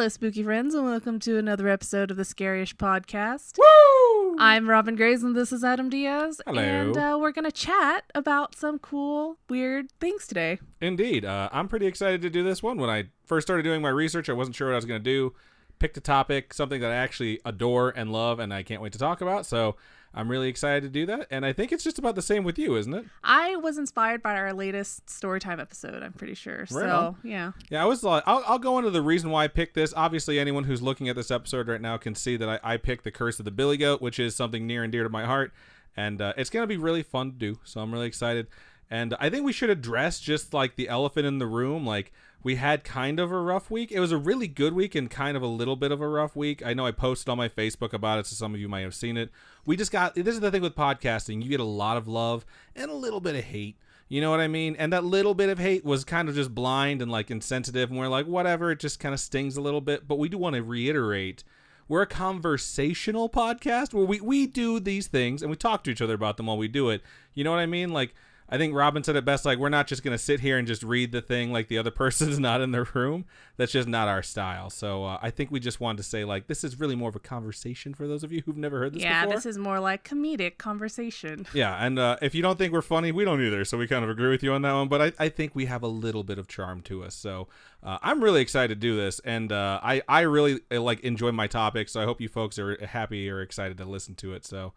Hello, spooky friends, and welcome to another episode of the Scariest Podcast. Woo! I'm Robin Grays, and this is Adam Diaz. Hello. And we're going to chat about some cool, weird things today. Indeed. I'm pretty excited to do this one. When I first started doing my research, I wasn't sure what I was going to do. Picked a topic, something that I actually adore and love, and I can't wait to talk about. So I'm really excited to do that. And I think it's just about the same with you, isn't it? I was inspired by our latest Storytime episode, I'm pretty sure. Right on. Yeah. Yeah, I was like, I'll go into the reason why I picked this. Obviously, anyone who's looking at this episode right now can see that I picked The Curse of the Billy Goat, which is something near and dear to my heart. And it's going to be really fun to do. So I'm really excited. And I think we should address just like the elephant in the room. Like, we had kind of a rough week. It was a really good week and kind of a little bit of a rough week. I know I posted on my Facebook about it, so some of you might have seen it. This is the thing with podcasting. You get a lot of love and a little bit of hate. You know what I mean? And that little bit of hate was kind of just blind and like insensitive. And we're like, whatever, it just kind of stings a little bit. But we do want to reiterate, we're a conversational podcast where we do these things and we talk to each other about them while we do it. You know what I mean? Like, I think Robin said it best, like, we're not just going to sit here and just read the thing like the other person's not in the room. That's just not our style. So I think we just wanted to say, like, this is really more of a conversation for those of you who've never heard this before. Yeah, this is more like comedic conversation. Yeah, and if you don't think we're funny, we don't either. So we kind of agree with you on that one. But I think we have a little bit of charm to us. So I'm really excited to do this. And I really, like, enjoy my topic. So I hope you folks are happy or excited to listen to it. So...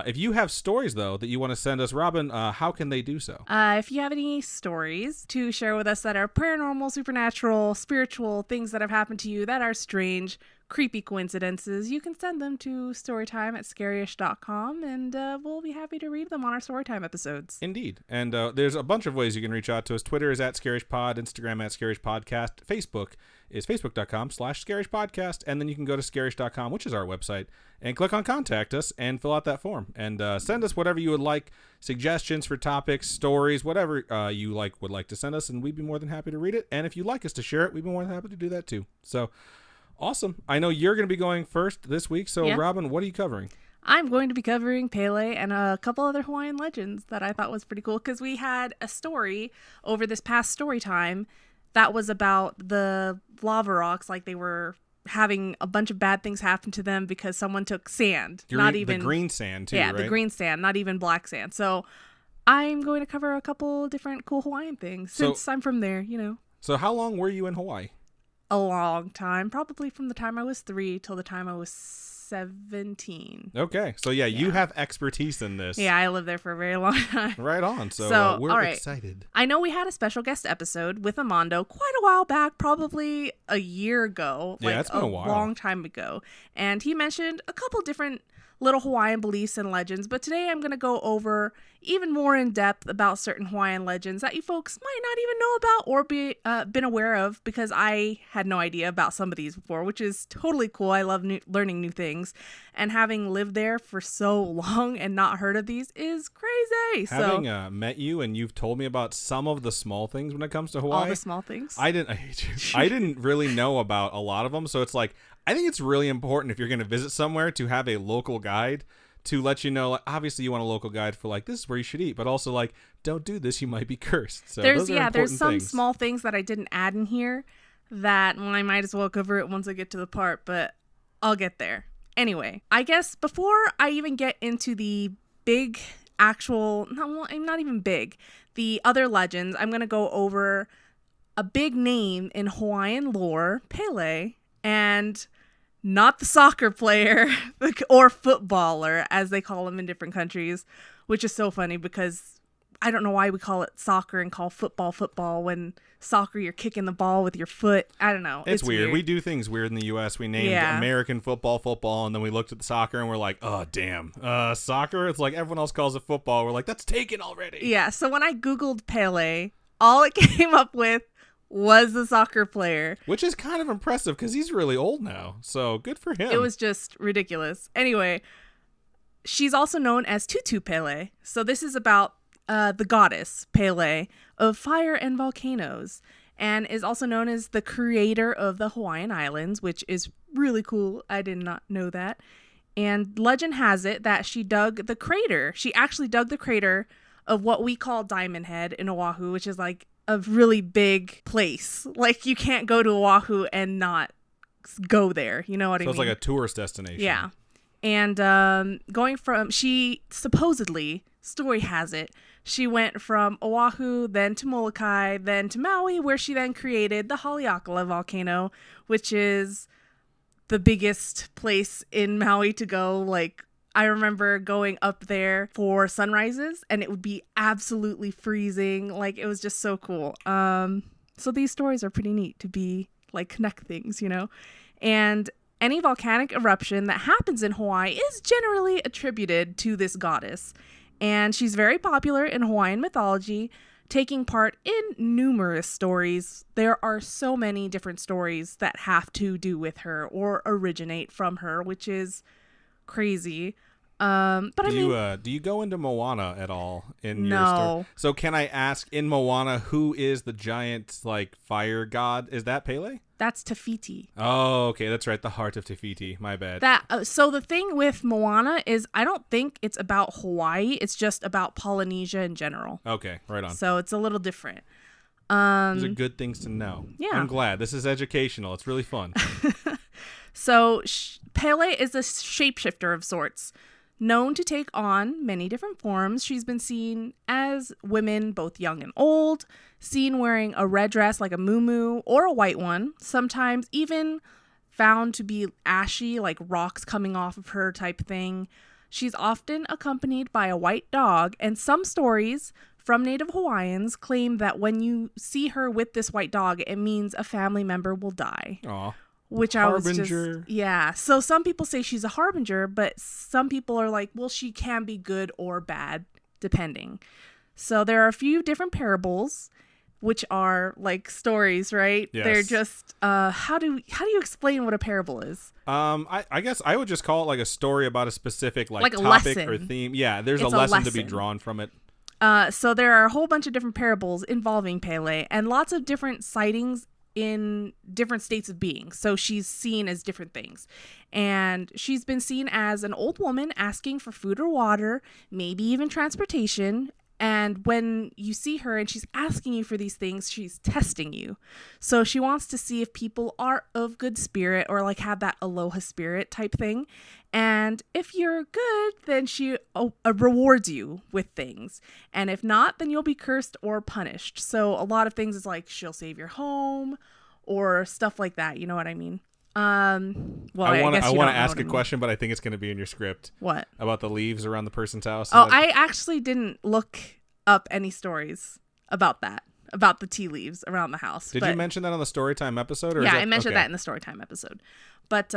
if you have stories, though, that you want to send us, Robin, how can they do so? If you have any stories to share with us that are paranormal, supernatural, spiritual, things that have happened to you that are strange, creepy coincidences, you can send them to storytime@scariest.com, and we'll be happy to read them on our Storytime episodes. Indeed. And there's a bunch of ways you can reach out to us. Twitter is @ScarishPod, Instagram @ScarishPodcast, Facebook is facebook.com/ScarishPodcast, and then you can go to scarish.com, which is our website, and click on Contact Us and fill out that form. And send us whatever you would like, suggestions for topics, stories, whatever you would like to send us, and we'd be more than happy to read it. And if you'd like us to share it, we'd be more than happy to do that too. So, awesome. I know you're going to be going first this week, so yeah. Robin, what are you covering? I'm going to be covering Pelé and a couple other Hawaiian legends that I thought was pretty cool, because we had a story over this past story time that was about the lava rocks, like they were having a bunch of bad things happen to them because someone took sand. Not even the green sand too, yeah, right? The green sand, not even black sand. So I'm going to cover a couple different cool Hawaiian things since I'm from there, you know. So how long were you in Hawaii? A long time, probably from the time I was 3 till the time I was 17. Okay, so yeah, you have expertise in this. Yeah, I lived there for a very long time. Right on. So we're excited. I know we had a special guest episode with Amando quite a while back, probably a year ago. Yeah, it's been a while. Long time ago. And he mentioned a couple different little Hawaiian beliefs and legends, but today I'm going to go over even more in depth about certain Hawaiian legends that you folks might not even know about or been aware of, because I had no idea about some of these before, which is totally cool. I love learning new things, and having lived there for so long and not heard of these is crazy. Having met you and you've told me about some of the small things when it comes to Hawaii. All the small things? I hate you. I didn't really know about a lot of them, so it's like, I think it's really important if you're going to visit somewhere to have a local guide to let you know, like, obviously you want a local guide for like, this is where you should eat, but also like, don't do this, you might be cursed. So there's some small things that I didn't add in here that, well, I might as well cover it once I get to the part, but I'll get there. Anyway, I guess before I even get into the big not even big, the other legends, I'm going to go over a big name in Hawaiian lore, Pelé, and not the soccer player or footballer, as they call him in different countries, which is so funny because I don't know why we call it soccer and call football when soccer you're kicking the ball with your foot. I don't know. It's weird. We do things weird in the U.S. We named American football, and then we looked at the soccer and we're like, oh, damn. Soccer? It's like everyone else calls it football. We're like, that's taken already. Yeah, so when I Googled Pelé, all it came up with was the soccer player. Which is kind of impressive because he's really old now. So good for him. It was just ridiculous. Anyway, she's also known as Tutu Pelé. So this is about the goddess Pelé of fire and volcanoes, and is also known as the creator of the Hawaiian Islands, which is really cool. I did not know that. And legend has it that she dug the crater. She actually dug the crater of what we call Diamond Head in Oahu, which is like a really big place. Like, you can't go to Oahu and not go there. You know what I mean? So it's like a tourist destination. Yeah. And going from, she supposedly, story has it, she went from Oahu, then to Molokai, then to Maui, where she then created the Haleakala volcano, which is the biggest place in Maui to go. Like, I remember going up there for sunrises, and it would be absolutely freezing. Like, it was just so cool. So these stories are pretty neat to be, like, connect things, you know? And any volcanic eruption that happens in Hawaii is generally attributed to this goddess. And she's very popular in Hawaiian mythology, taking part in numerous stories. There are so many different stories that have to do with her or originate from her, which is crazy. But do you go into Moana at all in your story? No. So can I ask, in Moana, who is the giant like fire god? Is that Pelé? That's Te Fiti. Oh, okay, that's right. The heart of Te Fiti. My bad. So the thing with Moana is I don't think it's about Hawaii. It's just about Polynesia in general. Okay, right on. So it's a little different. These are good things to know. Yeah. I'm glad. This is educational. It's really fun. So Pelé is a shapeshifter of sorts. Known to take on many different forms, she's been seen as women, both young and old, seen wearing a red dress like a muumuu or a white one, sometimes even found to be ashy, like rocks coming off of her type thing. She's often accompanied by a white dog, and some stories from Native Hawaiians claim that when you see her with this white dog, it means a family member will die. Aw. Which Harbinger. I was just, yeah. So some people say she's a harbinger, but some people are like, well, she can be good or bad, depending. So there are a few different parables, which are like stories, right? Yes. They're just, how do you explain what a parable is? I guess I would just call it like a story about a specific like a topic lesson. or theme. Yeah, there's It's a a lesson to be lesson. drawn from it. So there are a whole bunch of different parables involving Pelé and lots of different sightings in different states of being. So she's seen as different things. And she's been seen as an old woman asking for food or water, maybe even transportation. And when you see her and she's asking you for these things, she's testing you. So she wants to see if people are of good spirit or like have that aloha spirit type thing. And if you're good, then she rewards you with things. And if not, then you'll be cursed or punished. So a lot of things is like she'll save your home or stuff like that. You know what I mean? Well, I want to ask a question, question, but I think it's going to be in your script. What? About the leaves around the person's house. I actually didn't look up any stories about that, about the tea leaves around the house. Did you mention that on the Storytime episode? Or yeah, I mentioned that in the Storytime episode. But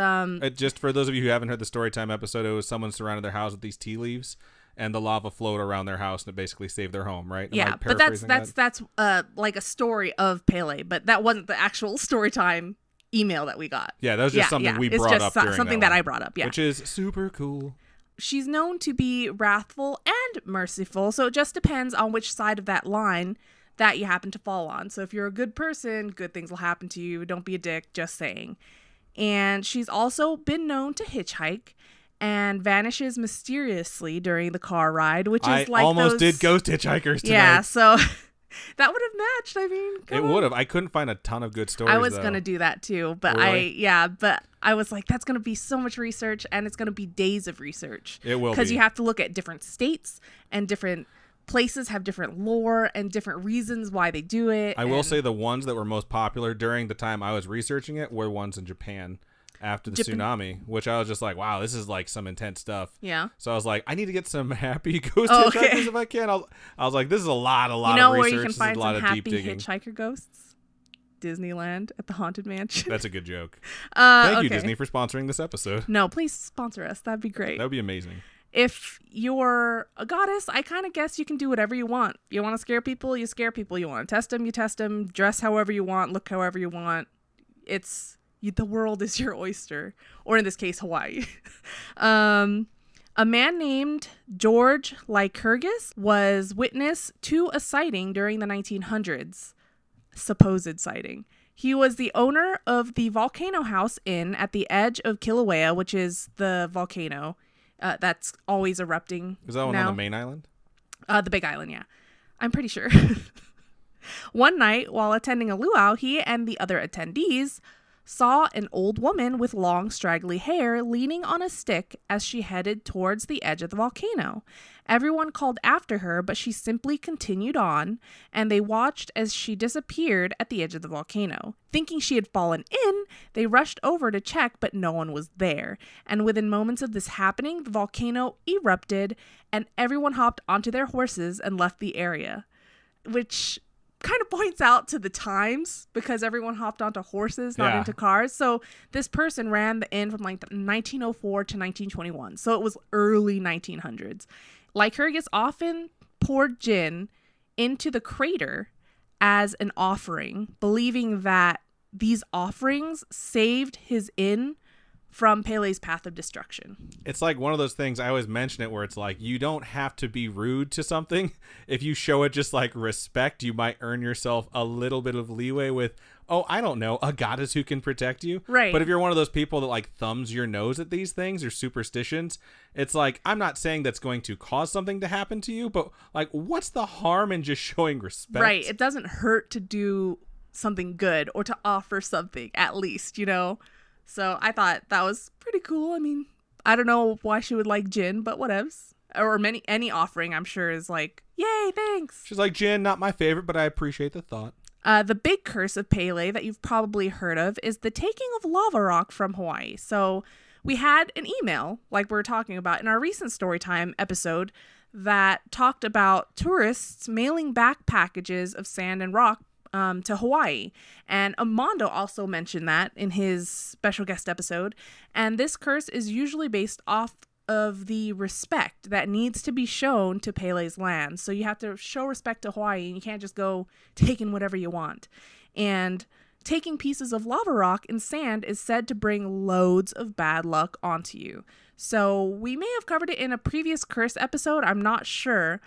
just for those of you who haven't heard the Storytime episode, it was someone surrounded their house with these tea leaves, and the lava flowed around their house, and it basically saved their home, right? Yeah, but that's like a story of Pelé, but that wasn't the actual Storytime email that we got. Yeah, that was just something we brought up during something that I brought up, yeah. Which is super cool. She's known to be wrathful and merciful, so it just depends on which side of that line that you happen to fall on. So if you're a good person, good things will happen to you. Don't be a dick, just saying. And she's also been known to hitchhike and vanishes mysteriously during the car ride, which is like almost did ghost hitchhikers tonight. Yeah, so that would have matched. I mean, it would have. I couldn't find a ton of good stories. I was gonna do that too, but really? but I was like, that's gonna be so much research, and it's gonna be days of research. It will, because you have to look at different states and different places have different lore and different reasons why they do it. I will say the ones that were most popular during the time I was researching it were ones in Japan after the tsunami, which I was just like, wow, this is like some intense stuff. Yeah. So I was like, I need to get some happy ghost hitchhikers if I can. I was like, this is a lot of research. You know where you can find some happy digging. hitchhiker ghosts? Disneyland at the Haunted Mansion. That's a good joke. Thank you, okay. Disney, for sponsoring this episode. No, please sponsor us. That'd be great. That would be amazing. If you're a goddess, I kind of guess you can do whatever you want. You want to scare people, you scare people. You want to test them, you test them. Dress however you want, look however you want. The world is your oyster, or in this case, Hawaii. A man named George Lycurgus was witness to a sighting during the 1900s, supposed sighting. He was the owner of the Volcano House Inn at the edge of Kilauea, which is the volcano that's always erupting. Is that one now. on the main island? The Big Island, yeah. I'm pretty sure. One night, while attending a luau, he and the other attendees saw an old woman with long, straggly hair leaning on a stick as she headed towards the edge of the volcano. Everyone called after her, but she simply continued on, and they watched as she disappeared at the edge of the volcano. Thinking she had fallen in, they rushed over to check, but no one was there. And within moments of this happening, the volcano erupted, and everyone hopped onto their horses and left the area, which kind of points out to the times, because everyone hopped onto horses, not into cars. So this person ran the inn from like 1904 to 1921. So it was early 1900s. Lycurgus often poured gin into the crater as an offering, believing that these offerings saved his inn from Pelé's path of destruction. It's like one of those things, I always mention it, where it's like, you don't have to be rude to something. If you show it just like respect, you might earn yourself a little bit of leeway with, oh, I don't know, a goddess who can protect you. Right. But if you're one of those people that like thumbs your nose at these things or superstitions, it's like, I'm not saying that's going to cause something to happen to you, but like, what's the harm in just showing respect? Right. It doesn't hurt to do something good or to offer something, at least, you know? So I thought that was pretty cool. I mean, I don't know why she would like gin, but whatevs. Or any offering, I'm sure, is like, yay, thanks. She's like, gin, not my favorite, but I appreciate the thought. The big curse of Pelé that you've probably heard of is the taking of lava rock from Hawaii. So we had an email, like we were talking about in our recent Storytime episode, that talked about tourists mailing back packages of sand and rock to Hawaii. And Amando also mentioned that in his special guest episode. And this curse is usually based off of the respect that needs to be shown to Pelé's land. So you have to show respect to Hawaii, and you can't just go taking whatever you want. And taking pieces of lava rock and sand is said to bring loads of bad luck onto you. So we may have covered it in a previous curse episode, I'm not sure.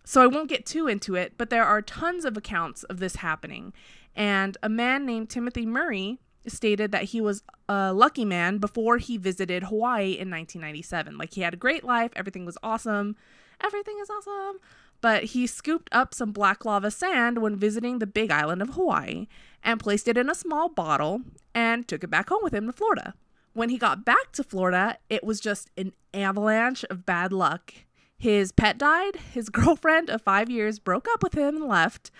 So I won't get too into it, but there are tons of accounts of this happening. And a man named Timothy Murray stated that he was a lucky man before he visited Hawaii in 1997. Like, he had a great life. Everything was awesome. Everything is awesome. But he scooped up some black lava sand when visiting the big island of Hawaii and placed it in a small bottle and took it back home with him to Florida. When he got back to Florida, it was just an avalanche of bad luck. His pet died. His girlfriend of 5 years broke up with him and left.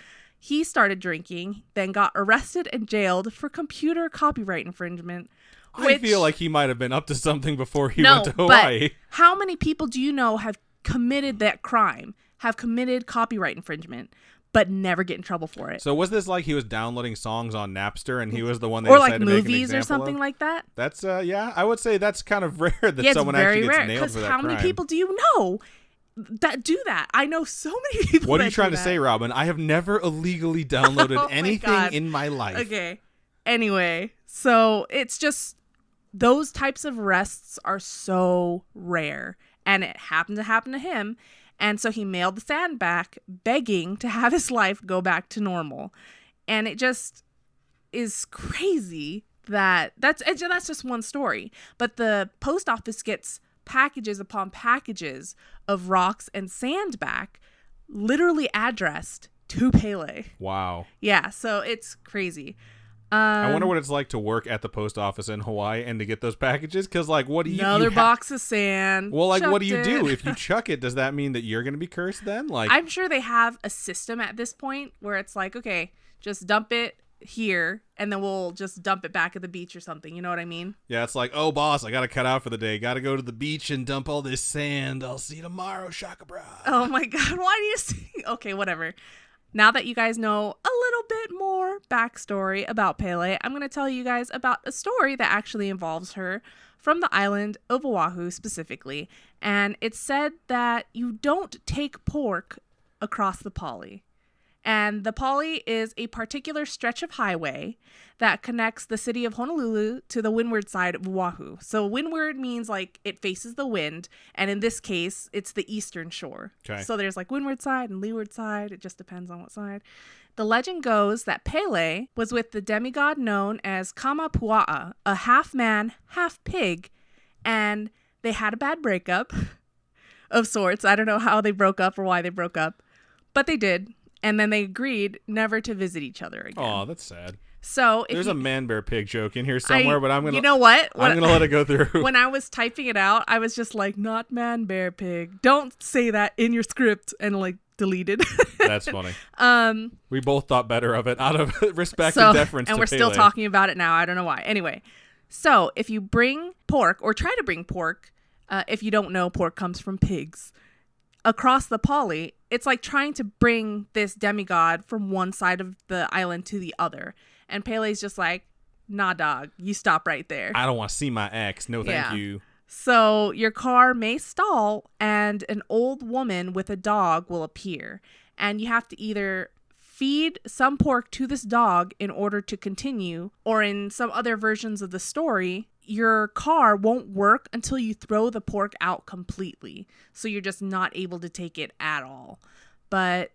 He started drinking, then got arrested and jailed for computer copyright infringement. I feel like he might have been up to something before he went to Hawaii. But how many people do you know have committed that crime, have committed copyright infringement, but never get in trouble for it? So was this like he was downloading songs on Napster and he was the one they or decided like to make an movies or example something of? like that? That's yeah, I would say that's kind of rare that someone actually gets nailed for that how crime. many people do you know that do that? I know so many people. What are you trying to say, Robin? I have never illegally downloaded anything in my life. Okay. Anyway, so it's just those types of arrests are so rare, and it happened to happen to him. And so he mailed the sand back, begging to have his life go back to normal. And it just is crazy that that's just one story. But the post office gets packages upon packages of rocks and sand back, literally addressed to Pelé. Wow. Yeah, so it's crazy. I wonder what it's like to work at the post office in Hawaii and to get those packages, because like, what do you another box of sand? Well, like, what do you do if you chuck it? Does that mean that you're going to be cursed then? Like, I'm sure they have a system at this point where it's like, okay, just dump it here and then we'll just dump it back at the beach or something. You know what I mean? Yeah, it's like, oh, boss, I got to cut out for the day. Got to go to the beach and dump all this sand. I'll see you tomorrow, Shaka Bra. Oh my God, why do you see? Okay, whatever. Now that you guys know a little bit more backstory about Pelé, I'm going to tell you guys about a story that actually involves her from the island of Oahu specifically. And it's said that you don't take pork across the Pali. And the Pali is a particular stretch of highway that connects the city of Honolulu to the windward side of Oahu. So windward means like it faces the wind. And in this case, it's the eastern shore. Okay. So there's like windward side and leeward side. It just depends on what side. The legend goes that Pelé was with the demigod known as Kamapua'a, a half man, half pig. And they had a bad breakup of sorts. I don't know how they broke up or why they broke up, but they did. And then they agreed never to visit each other again. Oh, that's sad. So if there's a man bear pig joke in here somewhere, but I'm gonna. You know what? I'm gonna let it go through. When I was typing it out, I was just like, not man bear pig. Don't say that in your script, and like deleted. That's funny. We both thought better of it out of respect and deference. And to we're Pelé. still talking about it now. I don't know why. Anyway, so if you bring pork or try to bring pork, if you don't know, pork comes from pigs. Across the Poly, it's like trying to bring this demigod from one side of the island to the other. And Pelé's just like, nah, dog, you stop right there. I don't want to see my ex. No, thank you. So your car may stall and an old woman with a dog will appear. And you have to either feed some pork to this dog in order to continue, or in some other versions of the story, your car won't work until you throw the pork out completely. So you're just not able to take it at all. But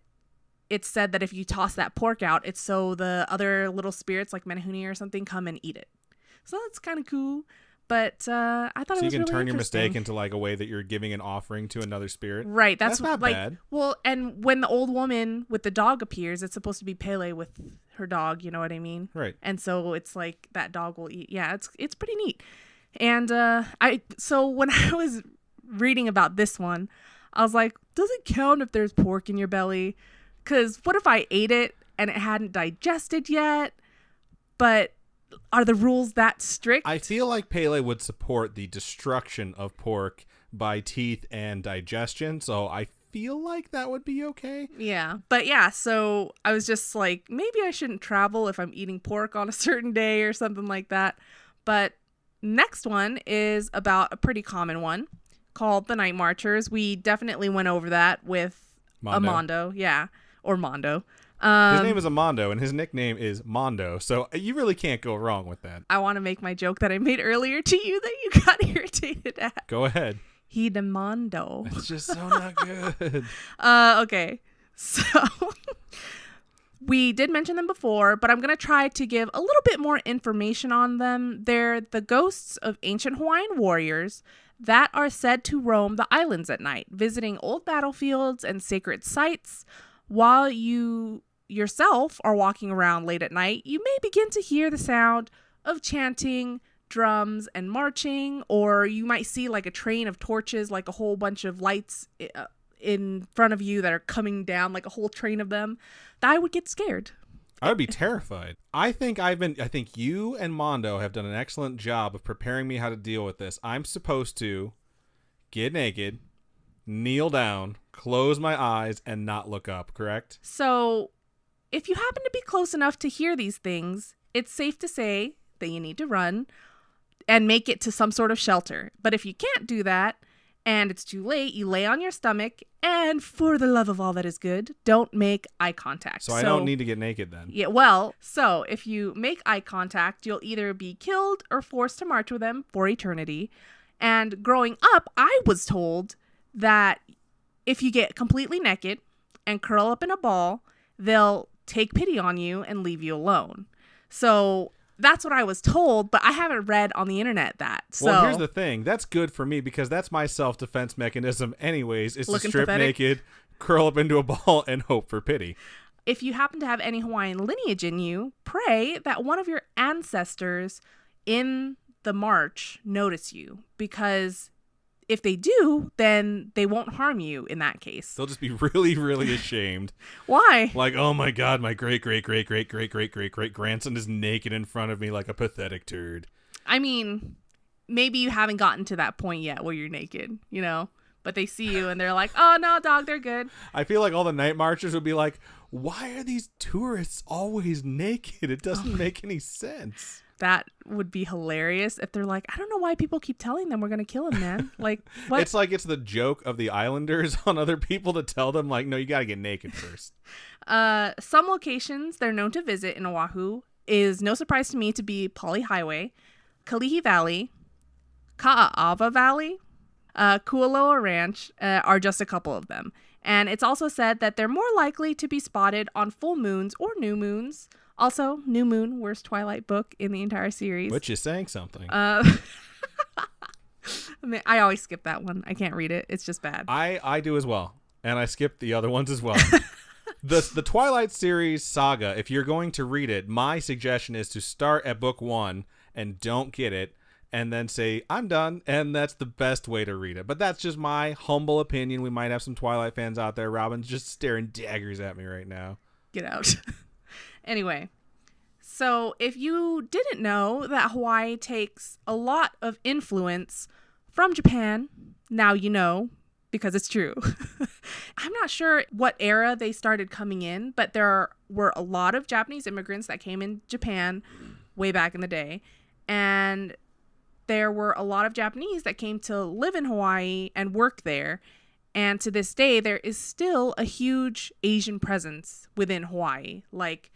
it's said that if you toss that pork out, it's so the other little spirits like Menehune or something come and eat it. So that's kind of cool. But I thought it was really interesting. So you can turn your mistake into like a way that you're giving an offering to another spirit. Right. That's not like, bad. Well, and when the old woman with the dog appears, it's supposed to be Pelé with her dog. You know what I mean? Right. And so it's like that dog will eat. Yeah, it's pretty neat. And so when I was reading about this one, I was like, does it count if there's pork in your belly? Because what if I ate it and it hadn't digested yet? But are the rules that strict? I feel like Pelé would support the destruction of pork by teeth and digestion, so I feel like that would be okay. Yeah. But yeah, so I was just like, maybe I shouldn't travel if I'm eating pork on a certain day or something like that. But next one is about a pretty common one called the Night Marchers. We definitely went over that with Mondo. Yeah. Or Mondo. His name is Amando, and his nickname is Mondo, so you really can't go wrong with that. I want to make my joke that I made earlier to you that you got irritated at. Go ahead. He de Mondo. It's just so not good. Okay, so we did mention them before, but I'm going to try to give a little bit more information on them. They're the ghosts of ancient Hawaiian warriors that are said to roam the islands at night, visiting old battlefields and sacred sites. While you yourself are walking around late at night, you may begin to hear the sound of chanting, drums, and marching, or you might see like a train of torches, like a whole bunch of lights in front of you that are coming down, like a whole train of them. I would get scared. I would be terrified. I think you and Mondo have done an excellent job of preparing me how to deal with this. I'm supposed to get naked, kneel down, close my eyes, and not look up, correct? So, if you happen to be close enough to hear these things, it's safe to say that you need to run and make it to some sort of shelter. But if you can't do that, and it's too late, you lay on your stomach, and for the love of all that is good, don't make eye contact. So I don't need to get naked then? Yeah, well, so if you make eye contact, you'll either be killed or forced to march with them for eternity. And growing up, I was told that if you get completely naked and curl up in a ball, they'll take pity on you and leave you alone. So that's what I was told, but I haven't read on the internet that. So, well, here's the thing. That's good for me because that's my self-defense mechanism anyways, is to strip naked, curl up into a ball, and hope for pity. If you happen to have any Hawaiian lineage in you, pray that one of your ancestors in the march notice you, because if they do, then they won't harm you in that case. They'll just be really, really ashamed. Why? Like, oh my God, my great-great-great-great-great-great-great-grandson is naked in front of me like a pathetic turd. I mean, maybe you haven't gotten to that point yet where you're naked, you know? But they see you and they're like, oh no, dog, they're good. I feel like all the night marchers would be like, why are these tourists always naked? It doesn't make any sense. That would be hilarious if they're like, I don't know why people keep telling them we're going to kill him, man. Like, what? It's like it's the joke of the islanders on other people to tell them, like, no, you got to get naked first. Some locations they're known to visit in Oahu is no surprise to me to be Poly Highway, Kalihi Valley, Ka'ava Valley, Kualoa Ranch are just a couple of them. And it's also said that they're more likely to be spotted on full moons or new moons. Also, New Moon, worst Twilight book in the entire series. Which is saying something. I mean, I always skip that one. I can't read it. It's just bad. I do as well. And I skip the other ones as well. The Twilight series saga, if you're going to read it, my suggestion is to start at book 1 and don't get it, and then say, I'm done, and that's the best way to read it. But that's just my humble opinion. We might have some Twilight fans out there. Robin's just staring daggers at me right now. Get out. Anyway, so if you didn't know that Hawaii takes a lot of influence from Japan, now you know, because it's true. I'm not sure what era they started coming in, but there were a lot of Japanese immigrants that came in Japan way back in the day. And there were a lot of Japanese that came to live in Hawaii and work there. And to this day, there is still a huge Asian presence within Hawaii. Like,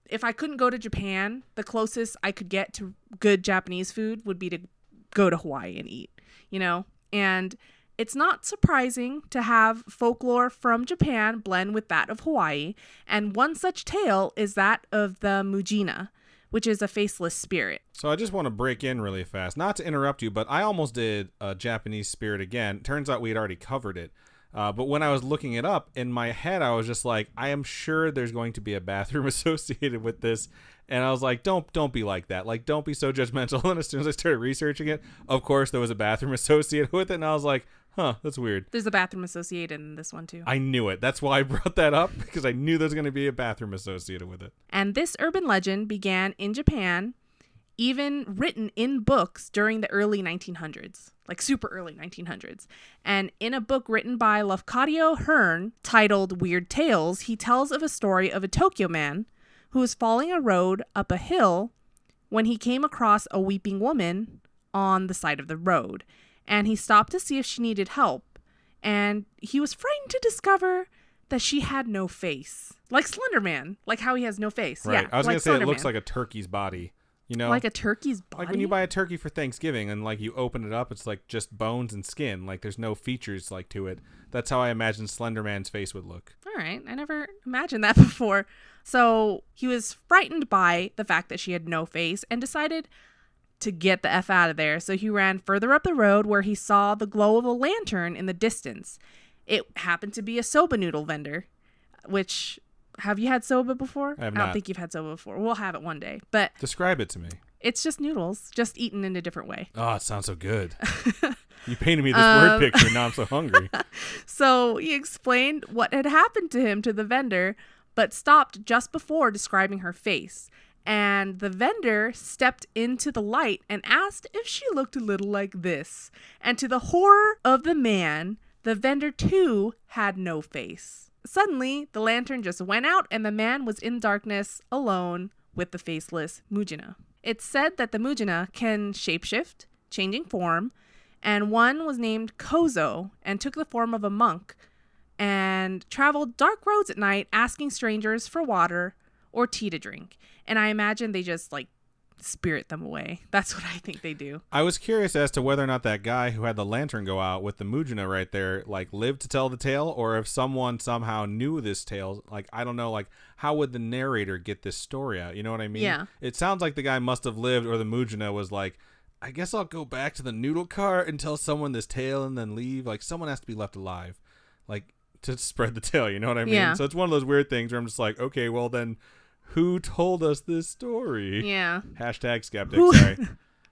if I couldn't go to Japan, the closest I could get to good Japanese food would be to go to Hawaii and eat, you know? And it's not surprising to have folklore from Japan blend with that of Hawaii. And one such tale is that of the Mujina, which is a faceless spirit. So I just want to break in really fast. Not to interrupt you, but I almost did a Japanese spirit again. Turns out we had already covered it. But when I was looking it up, in my head, I was just like, I am sure there's going to be a bathroom associated with this. And I was like, don't be like that. Like, don't be so judgmental. And as soon as I started researching it, of course, there was a bathroom associated with it. And I was like, huh, that's weird. There's a bathroom associated in this one, too. I knew it. That's why I brought that up, because I knew there was going to be a bathroom associated with it. And this urban legend began in Japan, even written in books during the early 1900s, like super early 1900s. And in a book written by Lafcadio Hearn titled Weird Tales, he tells of a story of a Tokyo man who was following a road up a hill when he came across a weeping woman on the side of the road. And he stopped to see if she needed help. And he was frightened to discover that she had no face. Like Slender Man. Like how he has no face. Right. Yeah, I was like going to say Slender it looks Man. like a turkey's body. You know? Like a turkey's body? Like when you buy a turkey for Thanksgiving and like you open it up, it's like just bones and skin. Like there's no features like to it. That's how I imagine Slender Man's face would look. All right. I never imagined that before. So he was frightened by the fact that she had no face and decided to get the F out of there. So he ran further up the road where he saw the glow of a lantern in the distance. It happened to be a soba noodle vendor, which, have you had soba before? I have don't not. think you've had soba before. We'll have it one day. But Describe it to me. it's just noodles, just eaten in a different way. Oh, it sounds so good. You painted me this word picture, now I'm so hungry. So he explained what had happened to him to the vendor, but stopped just before describing her face. And the vendor stepped into the light and asked if she looked a little like this. And to the horror of the man, the vendor too had no face. Suddenly, the lantern just went out and the man was in darkness, alone with the faceless Mujina. It's said that the Mujina can shapeshift, changing form, and one was named Kozo and took the form of a monk and traveled dark roads at night asking strangers for water or tea to drink. And I imagine they just like spirit them away. That's what I think they do. I was curious as to whether or not that guy who had the lantern go out with the Mujina right there, like, lived to tell the tale, or if someone somehow knew this tale. Like, I don't know, like, how would the narrator get this story out? You know what I mean? Yeah. It sounds like the guy must have lived, or the Mujina was like, I guess I'll go back to the noodle cart and tell someone this tale and then leave. Like, someone has to be left alive, like, to spread the tale. You know what I mean? Yeah. So it's one of those weird things where I'm just like, okay, well then, who told us this story? Yeah. Hashtag skeptic, sorry.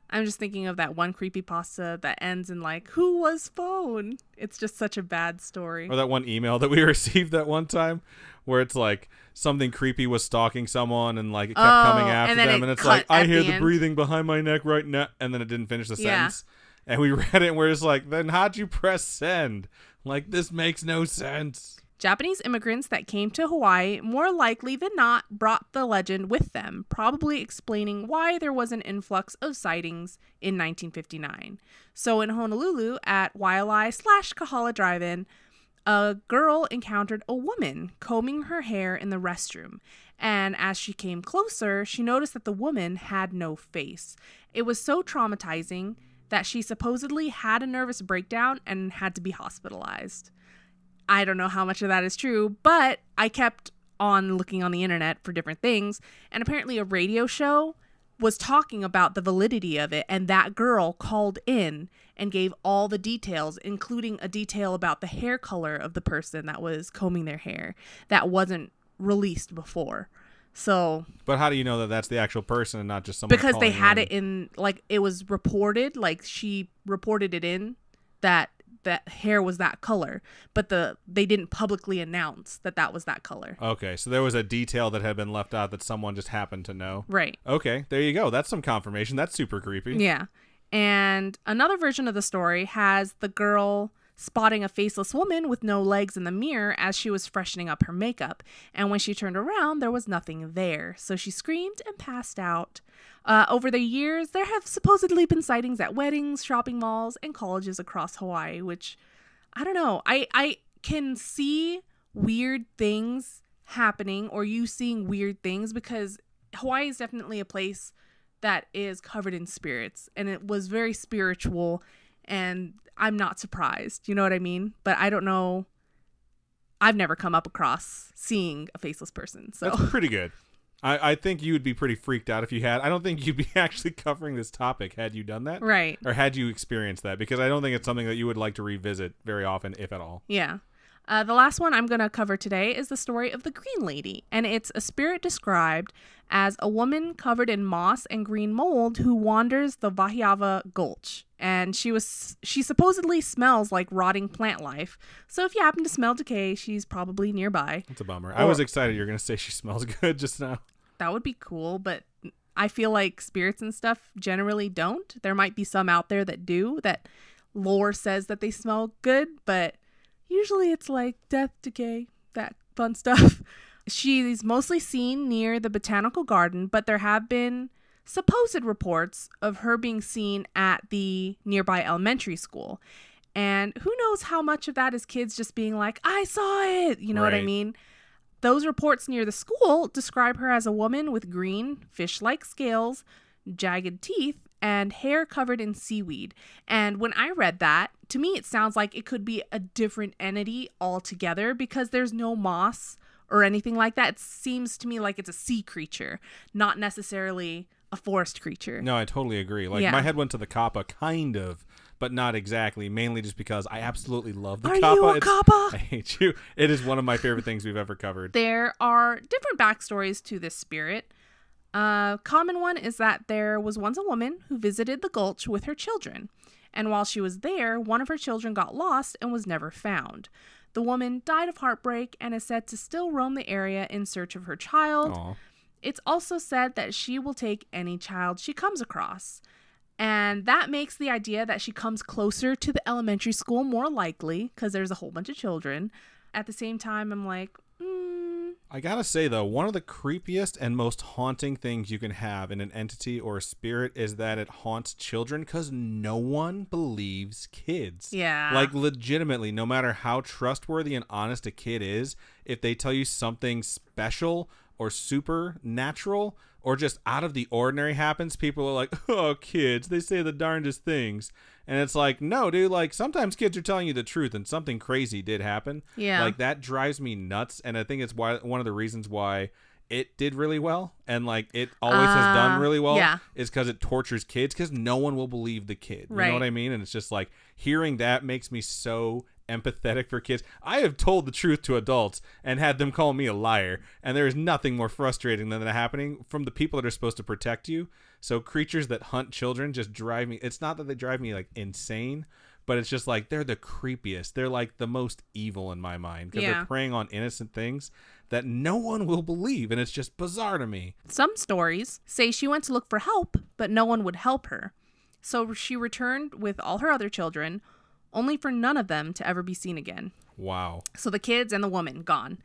I'm just thinking of that one creepypasta that ends in like, who was phone? It's just such a bad story. Or that one email that we received that one time where it's like something creepy was stalking someone and like it kept coming after them. And it's like, I hear the breathing behind my neck right now. And then it didn't finish the sentence. And we read it and we're just like, then how'd you press send? Like, this makes no sense. Japanese immigrants that came to Hawaii more likely than not brought the legend with them, probably explaining why there was an influx of sightings in 1959. So in Honolulu at Waialae/Kahala Drive-In, a girl encountered a woman combing her hair in the restroom. And as she came closer, she noticed that the woman had no face. It was so traumatizing that she supposedly had a nervous breakdown and had to be hospitalized. I don't know how much of that is true, but I kept on looking on the internet for different things. And apparently a radio show was talking about the validity of it, and that girl called in and gave all the details, including a detail about the hair color of the person that was combing their hair that wasn't released before. So, but how do you know that that's the actual person and not just someone? Because they had in? it in, like, it was reported, like she reported it in that hair was that color, but they didn't publicly announce that was that color. Okay, so there was a detail that had been left out that someone just happened to know. Right. Okay, there you go. That's some confirmation. That's super creepy. Yeah. And another version of the story has the girl spotting a faceless woman with no legs in the mirror as she was freshening up her makeup. And when she turned around, there was nothing there. So she screamed and passed out. Over the years, there have supposedly been sightings at weddings, shopping malls, and colleges across Hawaii, which, I don't know. I can see weird things happening, or you seeing weird things, because Hawaii is definitely a place that is covered in spirits, and it was very spiritual, and I'm not surprised. You know what I mean? But I don't know. I've never come up across seeing a faceless person. So that's pretty good. I think you would be pretty freaked out if you had. I don't think you'd be actually covering this topic had you done that. Right. Or had you experienced that, because I don't think it's something that you would like to revisit very often, if at all. Yeah. The last one I'm going to cover today is the story of the Green Lady, and it's a spirit described as a woman covered in moss and green mold who wanders the Wahiawa Gulch, and she supposedly smells like rotting plant life. So if you happen to smell decay, she's probably nearby. That's a bummer. I was excited you were going to say she smells good just now. That would be cool, but I feel like spirits and stuff generally don't. There might be some out there that do, that lore says that they smell good, but usually it's like death, decay, that fun stuff. She's mostly seen near the botanical garden, but there have been supposed reports of her being seen at the nearby elementary school. And who knows how much of that is kids just being like, I saw it. You know what I mean? Those reports near the school describe her as a woman with green, fish-like scales, jagged teeth, and hair covered in seaweed. And when I read that, to me, it sounds like it could be a different entity altogether, because there's no moss or anything like that. It seems to me like it's a sea creature, not necessarily a forest creature. No, I totally agree. Like, my head went to the kappa, kind of, but not exactly, mainly just because I absolutely love the kappa. Are you a kappa? I hate you. It is one of my favorite things we've ever covered. There are different backstories to this spirit. A common one is that there was once a woman who visited the gulch with her children, and while she was there, one of her children got lost and was never found. The woman died of heartbreak and is said to still roam the area in search of her child. Aww. It's also said that she will take any child she comes across. And that makes the idea that she comes closer to the elementary school more likely, because there's a whole bunch of children. At the same time, I'm like, I gotta say, though, one of the creepiest and most haunting things you can have in an entity or a spirit is that it haunts children, because no one believes kids. Yeah. Like, legitimately, no matter how trustworthy and honest a kid is, if they tell you something special or supernatural or just out of the ordinary happens, people are like, oh, kids, they say the darndest things. And it's like, no, dude, like, sometimes kids are telling you the truth and something crazy did happen. Yeah. Like, that drives me nuts. And I think it's one of the reasons why it did really well, and like it always has done really well, is because it tortures kids, because no one will believe the kid. You know what I mean? And it's just like, hearing that makes me so empathetic for kids. I have told the truth to adults and had them call me a liar, and there is nothing more frustrating than that happening from the people that are supposed to protect you. So creatures that hunt children just drive me. It's not that they drive me like insane, but it's just like, they're the creepiest. They're like the most evil in my mind, because they're preying on innocent things that no one will believe, and it's just bizarre to me. Some stories say she went to look for help, but no one would help her. So she returned with all her other children, only for none of them to ever be seen again. Wow. So the kids and the woman gone.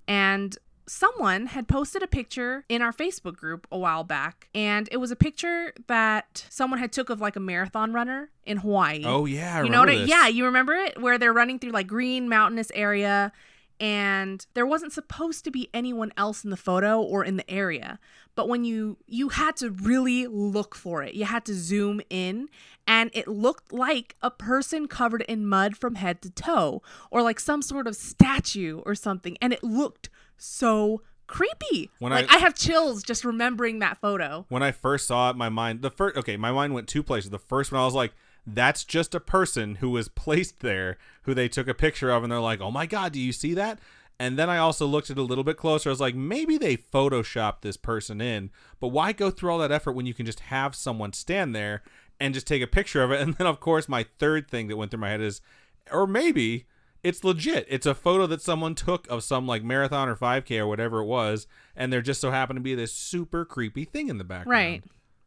And someone had posted a picture in our Facebook group a while back, and it was a picture that someone had took of like a marathon runner in Hawaii. Oh yeah, I you know remember this. Yeah, you remember it? Where they're running through like green mountainous area, and there wasn't supposed to be anyone else in the photo or in the area. But when you had to really look for it. You had to zoom in, and it looked like a person covered in mud from head to toe, or like some sort of statue or something. And it looked so creepy. When I have chills just remembering that photo. When I first saw it, my mind went two places. The first one, I was like, that's just a person who was placed there, who they took a picture of, and they're like, oh my God, do you see that? And then I also looked at it a little bit closer. I was like, maybe they photoshopped this person in, but why go through all that effort when you can just have someone stand there and just take a picture of it? And then, of course, my third thing that went through my head is, or maybe it's legit. It's a photo that someone took of some like marathon or 5K or whatever it was, and there just so happened to be this super creepy thing in the background. Right.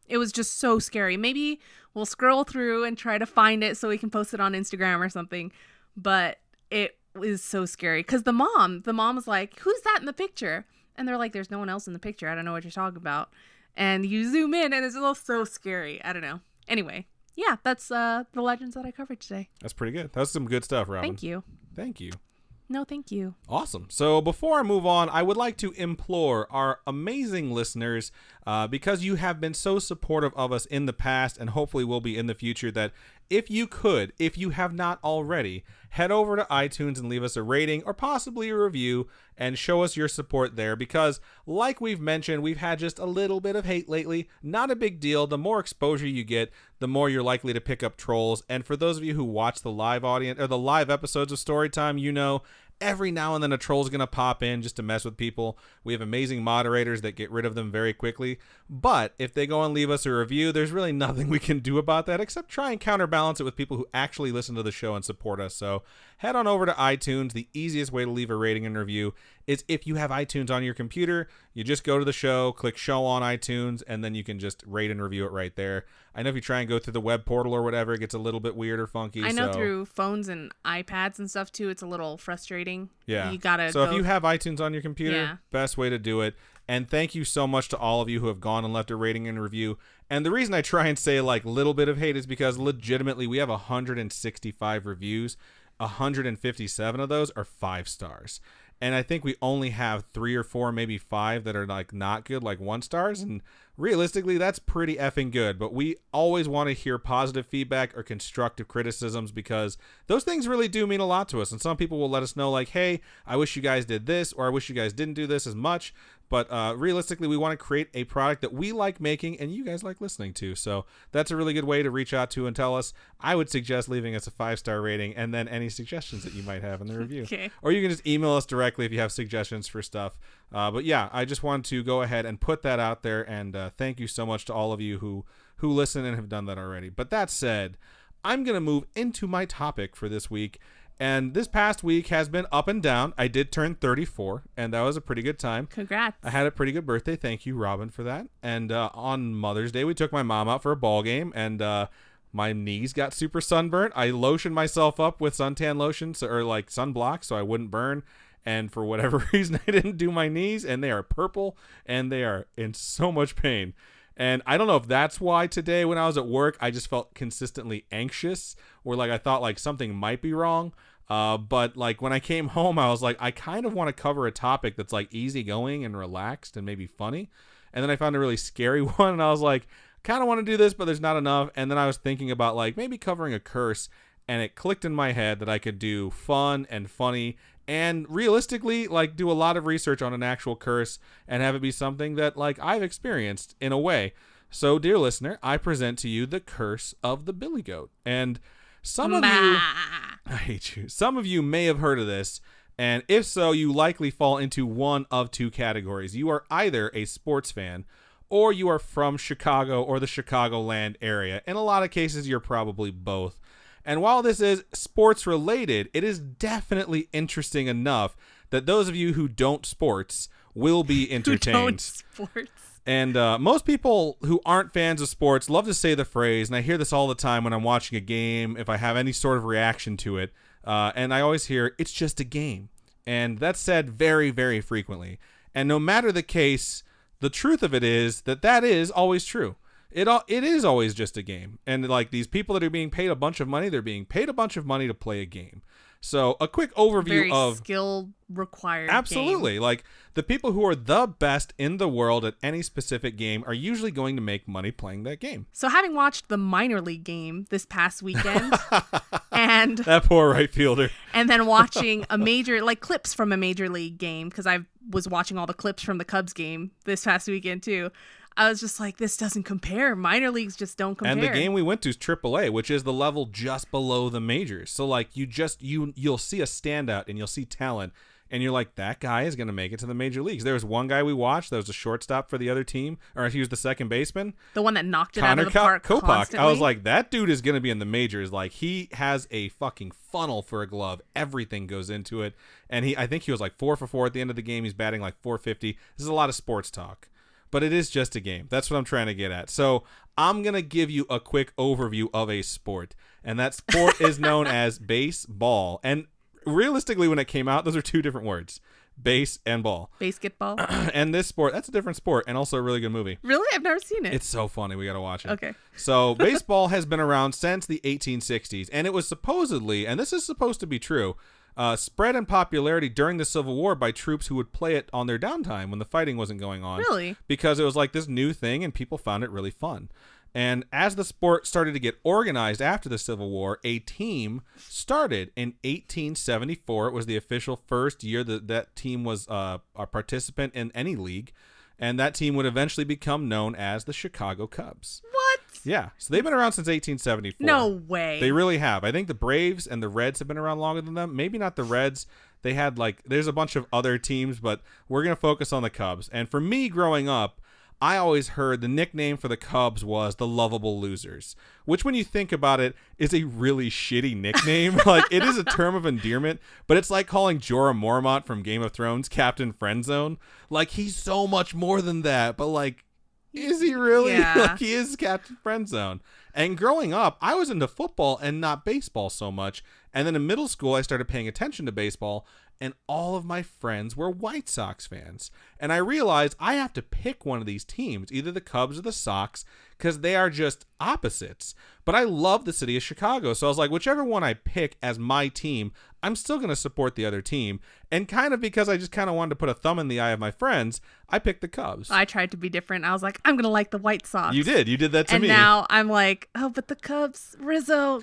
It was just so scary. Maybe we'll scroll through and try to find it so we can post it on Instagram or something. But it was so scary because the mom was like, who's that in the picture? And they're like, there's no one else in the picture. I don't know what you're talking about. And you zoom in and it's all so scary. I don't know. Anyway, yeah, that's the legends that I covered today. That's pretty good. That's some good stuff, Robin. Thank you. Thank you. No, thank you. Awesome. So before I move on, I would like to implore our amazing listeners, because you have been so supportive of us in the past and hopefully will be in the future, that if you have not already, head over to iTunes and leave us a rating or possibly a review and show us your support there, because like we've mentioned, we've had just a little bit of hate lately. Not a big deal. The more exposure you get, the more you're likely to pick up trolls. And for those of you who watch the live audience or the live episodes of Storytime, you know, every now and then a troll's going to pop in just to mess with people. We have amazing moderators that get rid of them very quickly. But if they go and leave us a review, there's really nothing we can do about that except try and counterbalance it with people who actually listen to the show and support us. So head on over to iTunes. The easiest way to leave a rating and review is if you have iTunes on your computer, you just go to the show, click show on iTunes, and then you can just rate and review it right there. I know if you try and go through the web portal or whatever, it gets a little bit weird or funky. I know through phones and iPads and stuff too, it's a little frustrating. Yeah. You gotta So if you have iTunes on your computer, yeah, best way to do it. And thank you so much to all of you who have gone and left a rating and review. And the reason I try and say like little bit of hate is because legitimately we have 165 reviews. 157 of those are 5 stars. And I think we only have 3 or 4, maybe 5 that are like not good, like 1 stars. And realistically, that's pretty effing good. But we always want to hear positive feedback or constructive criticisms, because those things really do mean a lot to us. And some people will let us know like, hey, I wish you guys did this, or I wish you guys didn't do this as much. But realistically, we want to create a product that we like making and you guys like listening to. So that's a really good way to reach out to and tell us. I would suggest leaving us a 5-star rating and then any suggestions that you might have in the review. Okay. Or you can just email us directly if you have suggestions for stuff. But yeah, I just wanted to go ahead and put that out there. And thank you so much to all of you who listen and have done that already. But that said, I'm going to move into my topic for this week. And this past week has been up and down. I did turn 34, and that was a pretty good time. Congrats. I had a pretty good birthday. Thank you, Robin, for that. And on Mother's Day, we took my mom out for a ball game, and my knees got super sunburnt. I lotioned myself up with suntan lotion, or like sunblock, so I wouldn't burn. And for whatever reason, I didn't do my knees, and they are purple, and they are in so much pain. And I don't know if that's why today when I was at work, I just felt consistently anxious, or like I thought like something might be wrong. But like when I came home, I was like, I kind of want to cover a topic that's like easygoing and relaxed and maybe funny. And then I found a really scary one, and I was like, kind of want to do this, but there's not enough. And then I was thinking about like maybe covering a curse, and it clicked in my head that I could do fun and funny and realistically like do a lot of research on an actual curse and have it be something that like I've experienced in a way. So dear listener, I present to you the curse of the billy goat. And some of you, I hate you. Some of you may have heard of this. And if so, you likely fall into one of 2 categories. You are either a sports fan or you are from Chicago or the Chicagoland area. In a lot of cases, you're probably both. And while this is sports related, it is definitely interesting enough that those of you who don't sports will be entertained. Who don't sports. And most people who aren't fans of sports love to say the phrase, and I hear this all the time when I'm watching a game, if I have any sort of reaction to it, and I always hear, it's just a game. And that's said very, very frequently. And no matter the case, the truth of it is that is always true. It is always just a game. And like these people that are being paid a bunch of money, they're being paid a bunch of money to play a game. So a quick overview of skill required. Absolutely. Game. Like the people who are the best in the world at any specific game are usually going to make money playing that game. So having watched the minor league game this past weekend and that poor right fielder. And And then watching clips from a major league game, because I was watching all the clips from the Cubs game this past weekend too. I was just like, this doesn't compare. Minor leagues just don't compare. And the game we went to is AAA, which is the level just below the majors. So like you'll see a standout and you'll see talent, and you're like, that guy is going to make it to the major leagues. There was one guy we watched that was a shortstop for the other team, or he was the second baseman. The one that knocked it out of the park constantly. I was like, that dude is going to be in the majors. Like, he has a fucking funnel for a glove. Everything goes into it. And I think he was like 4 for 4 at the end of the game. He's batting like 450. This is a lot of sports talk, but it is just a game. That's what I'm trying to get at. So I'm going to give you a quick overview of a sport, and that sport is known as baseball. And realistically, when it came out, those are two different words: base and ball. Basketball. And this sport, that's a different sport, and also a really good movie. Really? I've never seen it. It's so funny. We got to watch it. Okay. So baseball has been around since the 1860s, and it was supposedly, and this is supposed to be true, spread in popularity during the Civil War by troops who would play it on their downtime when the fighting wasn't going on. Really? Because it was like this new thing, and people found it really fun. And as the sport started to get organized after the Civil War, a team started in 1874. It was the official first year that team was a participant in any league. And that team would eventually become known as the Chicago Cubs. What? Yeah. So they've been around since 1874. No way. They really have. I think the Braves and the Reds have been around longer than them. Maybe not the Reds. They had there's a bunch of other teams, but we're going to focus on the Cubs. And for me growing up, I always heard the nickname for the Cubs was the Lovable Losers, which when you think about it is a really shitty nickname. It is a term of endearment, but it's like calling Jorah Mormont from Game of Thrones Captain Friendzone. He's so much more than that, but is he really? Yeah. He is Captain Friendzone. And growing up, I was into football and not baseball so much. And then in middle school, I started paying attention to baseball, and all of my friends were White Sox fans. And I realized I have to pick one of these teams, either the Cubs or the Sox, because they are just opposites. But I love the city of Chicago, so I was like, whichever one I pick as my team, I'm still going to support the other team. And kind of because I just kind of wanted to put a thumb in the eye of my friends, I picked the Cubs. I tried to be different. I was like, I'm going to like the White Sox. You did that to me. And now I'm like, oh, but the Cubs, Rizzo,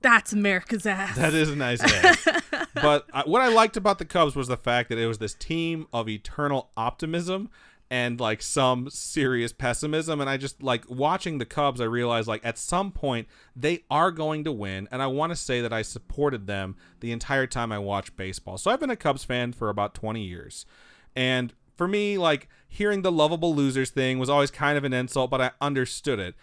that's America's ass. That is a nice ass. But what I liked about the Cubs was the fact that it was this team of eternal optimism and some serious pessimism. And I just watching the Cubs, I realized at some point they are going to win. And I want to say that I supported them the entire time I watched baseball. So I've been a Cubs fan for about 20 years. And for me, hearing the Lovable Losers thing was always kind of an insult, but I understood it.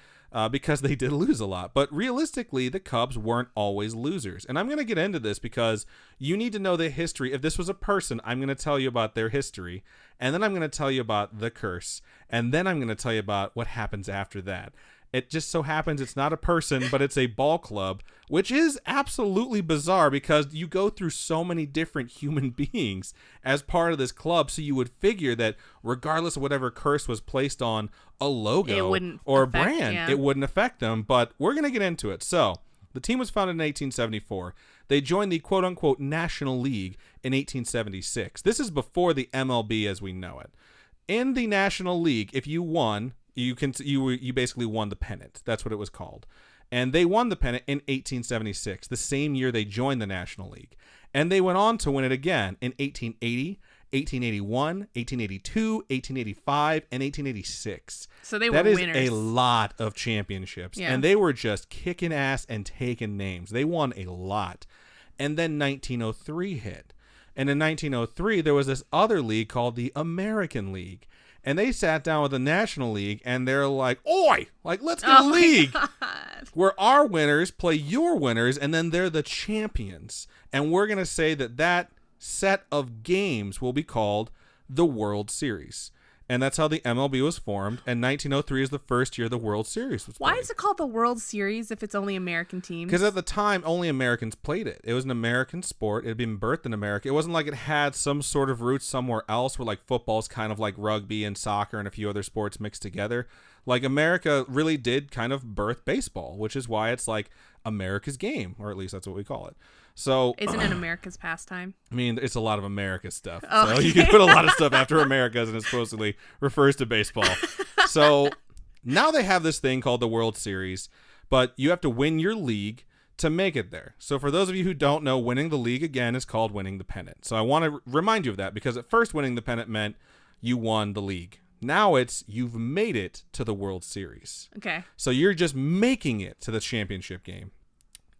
Because they did lose a lot. But realistically, the Cubs weren't always losers. And I'm going to get into this because you need to know the history. If this was a person, I'm going to tell you about their history. And then I'm going to tell you about the curse. And then I'm going to tell you about what happens after that. It just so happens it's not a person, but it's a ball club, which is absolutely bizarre because you go through so many different human beings as part of this club. So you would figure that regardless of whatever curse was placed on a logo or a brand, it wouldn't affect them. But we're going to get into it. So the team was founded in 1874. They joined the quote unquote National League in 1876. This is before the MLB as we know it. In the National League, if you won, you basically won the pennant. That's what it was called. And they won the pennant in 1876, the same year they joined the National League. And they went on to win it again in 1880, 1881, 1882, 1885, and 1886. So they were winners. That is a lot of championships. Yeah. And they were just kicking ass and taking names. They won a lot. And then 1903 hit. And in 1903, there was this other league called the American League. And they sat down with the National League, and they're like, oi, let's get a league where our winners play your winners, and then they're the champions. And we're going to say that set of games will be called the World Series. And that's how the MLB was formed. And 1903 is the first year the World Series was played. Why is it called the World Series if it's only American teams? Because at the time, only Americans played it. It was an American sport. It had been birthed in America. It wasn't like it had some sort of roots somewhere else where football's kind of like rugby and soccer and a few other sports mixed together. America really did kind of birth baseball, which is why it's America's game, or at least that's what we call it. So isn't it America's pastime? I mean, it's a lot of America stuff. Oh, so you can put a lot of stuff after America's, and it supposedly refers to baseball. So now they have this thing called the World Series, but you have to win your league to make it there. So for those of you who don't know, winning the league again is called winning the pennant. So I want to remind you of that, because at first winning the pennant meant you won the league. Now it's you've made it to the World Series. Okay. So you're just making it to the championship game.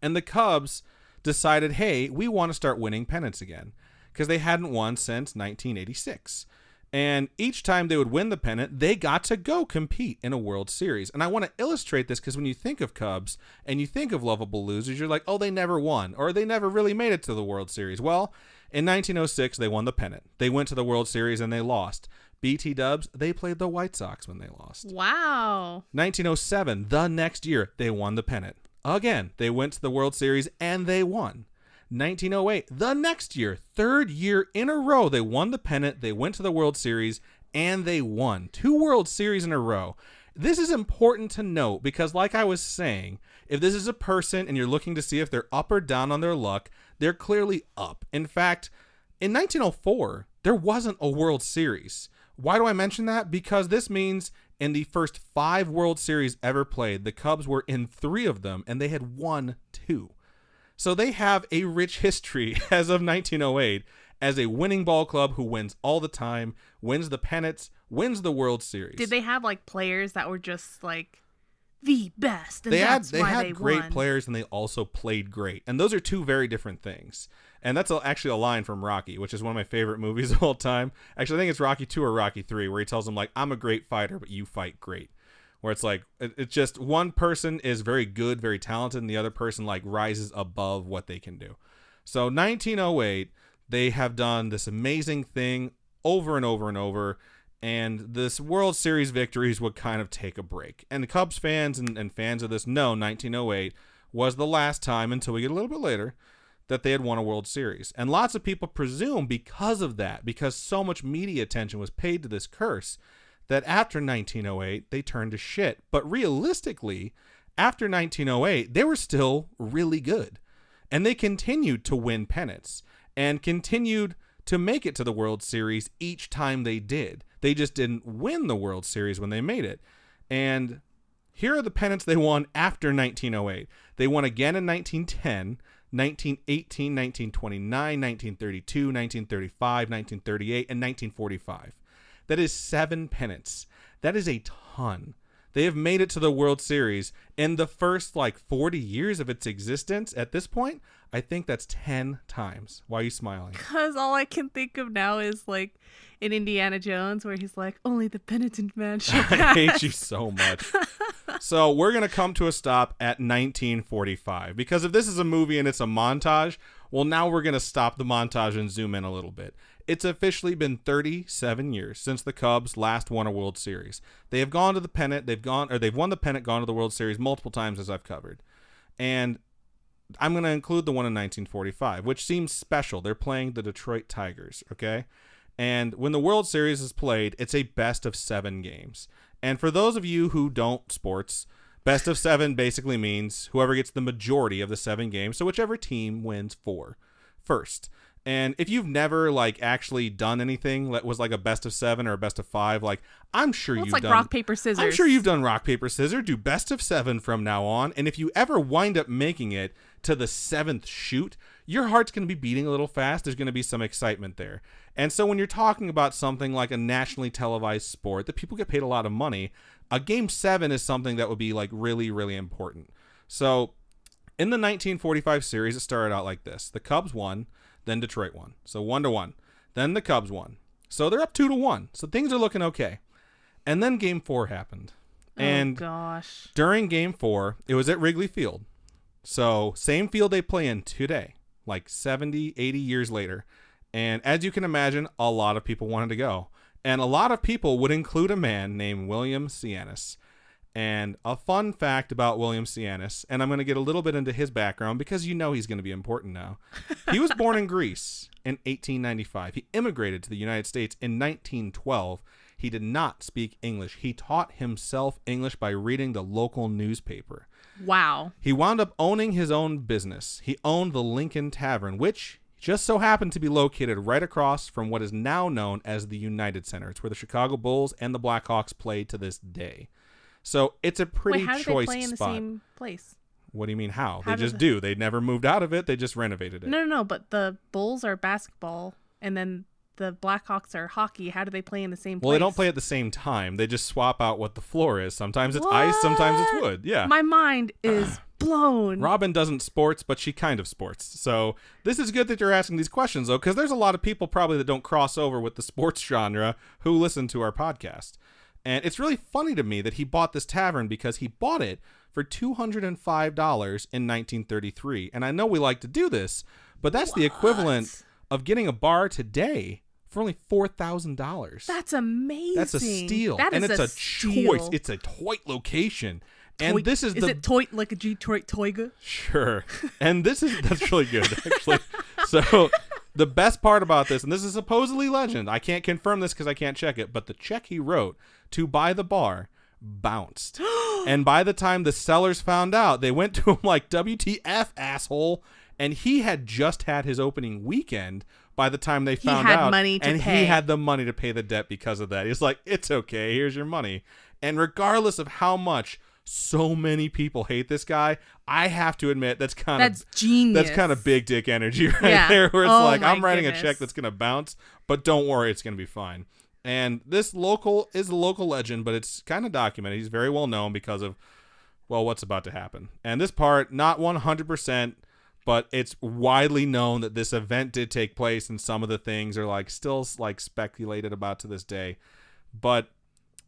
And the Cubs decided, hey, we want to start winning pennants again, because they hadn't won since 1986. And each time they would win the pennant, they got to go compete in a World Series. And I want to illustrate this because when you think of Cubs and you think of lovable losers, you're like, oh, they never won, or they never really made it to the World Series. Well, in 1906, they won the pennant. They went to the World Series and they lost. BT Dubs, they played the White Sox when they lost. Wow. 1907, the next year, they won the pennant. Again, they went to the World Series and they won. 1908, the next year, third year in a row, they won the pennant, they went to the World Series, and they won. 2 World Series in a row. This is important to note because, like I was saying, if this is a person and you're looking to see if they're up or down on their luck, they're clearly up. In fact, in 1904, there wasn't a World Series. Why do I mention that? Because this means in the first 5 World Series ever played, the Cubs were in 3 of them, and they had won 2. So they have a rich history as of 1908 as a winning ball club who wins all the time, wins the pennants, wins the World Series. Did they have like players that were just like the best? And they that's had why they great won? players, and they also played great. And those are 2 very different things. And that's actually a line from Rocky, which is one of my favorite movies of all time. Actually, I think it's Rocky 2 or Rocky 3, where he tells him, like, I'm a great fighter, but you fight great. Where it's like, it's just one person is very good, very talented, and the other person like rises above what they can do. So 1908, they have done this amazing thing over and over and over, and this World Series victories would kind of take a break. And the Cubs fans and fans of this know 1908 was the last time, until we get a little bit later, that they had won a World Series. And lots of people presume because of that, because so much media attention was paid to this curse, that after 1908, they turned to shit. But realistically, after 1908, they were still really good. And they continued to win pennants and continued to make it to the World Series each time they did. They just didn't win the World Series when they made it. And here are the pennants they won after 1908. They won again in 1910, 1918, 1929, 1932, 1935, 1938, and 1945. That is 7 pennants. That is a ton. They have made it to the World Series in the first 40 years of its existence. At this point, I think that's 10 times. Why are you smiling? Because all I can think of now is in Indiana Jones, where he's like, only the penitent man shall pass. I hate you so much. So we're going to come to a stop at 1945. Because if this is a movie and it's a montage, well, now we're going to stop the montage and zoom in a little bit. It's officially been 37 years since the Cubs last won a World Series. They have gone to the pennant. They've won the pennant, gone to the World Series multiple times, as I've covered. And I'm going to include the one in 1945, which seems special. They're playing the Detroit Tigers, okay? And when the World Series is played, it's a best of 7 games. And for those of you who don't sports, best of 7 basically means whoever gets the majority of the 7 games, so whichever team wins 4 first. And if you've never actually done anything that was a best of 7 or a best of 5, I'm sure you've done rock, paper, scissors. I'm sure you've done rock, paper, scissors. Do best of 7 from now on. And if you ever wind up making it to the 7th shoot, your heart's going to be beating a little fast. There's going to be some excitement there. And so when you're talking about something like a nationally televised sport that people get paid a lot of money, a game 7 is something that would be really, really important. So in the 1945 series, it started out like this. The Cubs won. Then Detroit won. So 1-1. Then the Cubs won. So they're up 2-1. So things are looking okay. And then game 4 happened. And gosh. During game 4, it was at Wrigley Field. So same field they play in today, 70, 80 years later. And as you can imagine, a lot of people wanted to go. And a lot of people would include a man named William Sianis. And a fun fact about William Sianis, and I'm going to get a little bit into his background because he's going to be important now. He was born in Greece in 1895. He immigrated to the United States in 1912. He did not speak English. He taught himself English by reading the local newspaper. Wow. He wound up owning his own business. He owned the Lincoln Tavern, which just so happened to be located right across from what is now known as the United Center. It's where the Chicago Bulls and the Blackhawks play to this day. So it's a pretty choice spot. Wait, how do they play in the same place? What do you mean how? How They just do. They never moved out of it. They just renovated it. No, but the Bulls are basketball, and then the Blackhawks are hockey. How do they play in the same place? Well, they don't play at the same time. They just swap out what the floor is. Sometimes it's ice, sometimes it's wood. Yeah. My mind is blown. Robin doesn't sports, but she kind of sports. So this is good that you're asking these questions, though, because there's a lot of people probably that don't cross over with the sports genre who listen to our podcast. And it's really funny to me that he bought this tavern because he bought it for $205 in 1933. And I know we like to do this, but that's the equivalent of getting a bar today for only $4,000. That's amazing. That's a steal. That is and it's a steal. choice. It's a toit location. And this is it toit like a Detroit Toyga? Sure. And that's really good, actually. So the best part about this, and this is supposedly legend, I can't confirm this because I can't check it, but the check he wrote to buy the bar bounced. And by the time the sellers found out, they went to him like, WTF, asshole. And he had just had his opening weekend by the time they found out. He had money to pay. He had the money to pay the debt because of that. He's like, it's okay. Here's your money. And regardless of how much so many people hate this guy, I have to admit that's genius. That's kind of big dick energy right there, where it's like, I'm writing goodness. a check that's gonna bounce, but don't worry, it's gonna be fine. And this local is a local legend, but it's kind of documented. He's very well known because of, well, what's about to happen. And this part, not 100%, but it's widely known that this event did take place, and some of the things are like still like speculated about to this day. But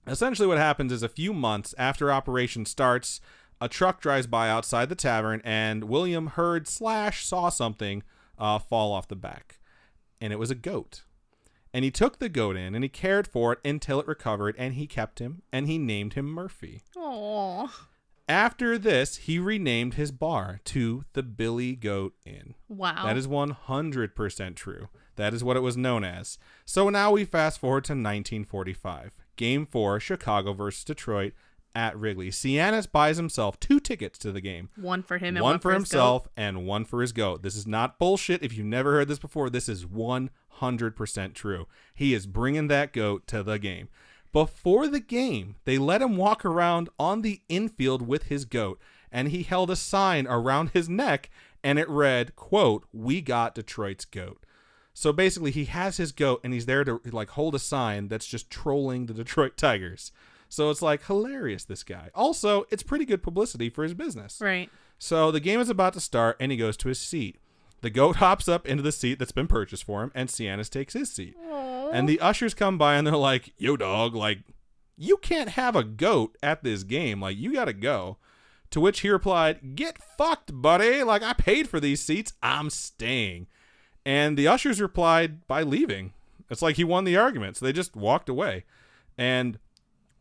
essentially what happens is a few months after operation starts, a truck drives by outside the tavern, and William heard/saw something fall off the back. And it was a goat. And he took the goat in, and he cared for it until it recovered, and he kept him, and he named him Murphy. Aww. After this, he renamed his bar to the Billy Goat Inn. Wow. That is 100% true. That is what it was known as. So now we fast forward to 1945. Game 4, Chicago versus Detroit at Wrigley. Sianis buys himself 2 tickets to the game. One for him and one for himself goat. And one for his goat. This is not bullshit. If you've never heard this before, this is 100% true. He is bringing that goat to the game. Before the game, they let him walk around on the infield with his goat, and he held a sign around his neck, and it read, quote, "We got Detroit's goat." So basically, he has his goat, and he's there to like hold a sign that's just trolling the Detroit Tigers. So it's like hilarious, this guy. Also, it's pretty good publicity for his business. Right. So the game is about to start, and he goes to his seat. The goat hops up into the seat that's been purchased for him, and Sianis takes his seat. Aww. And the ushers come by, and they're like, "Yo, dog, like, you can't have a goat at this game. Like, you gotta go." To which he replied, "Get fucked, buddy. Like, I paid for these seats. I'm staying." And the ushers replied by leaving. It's like he won the argument, so they just walked away. And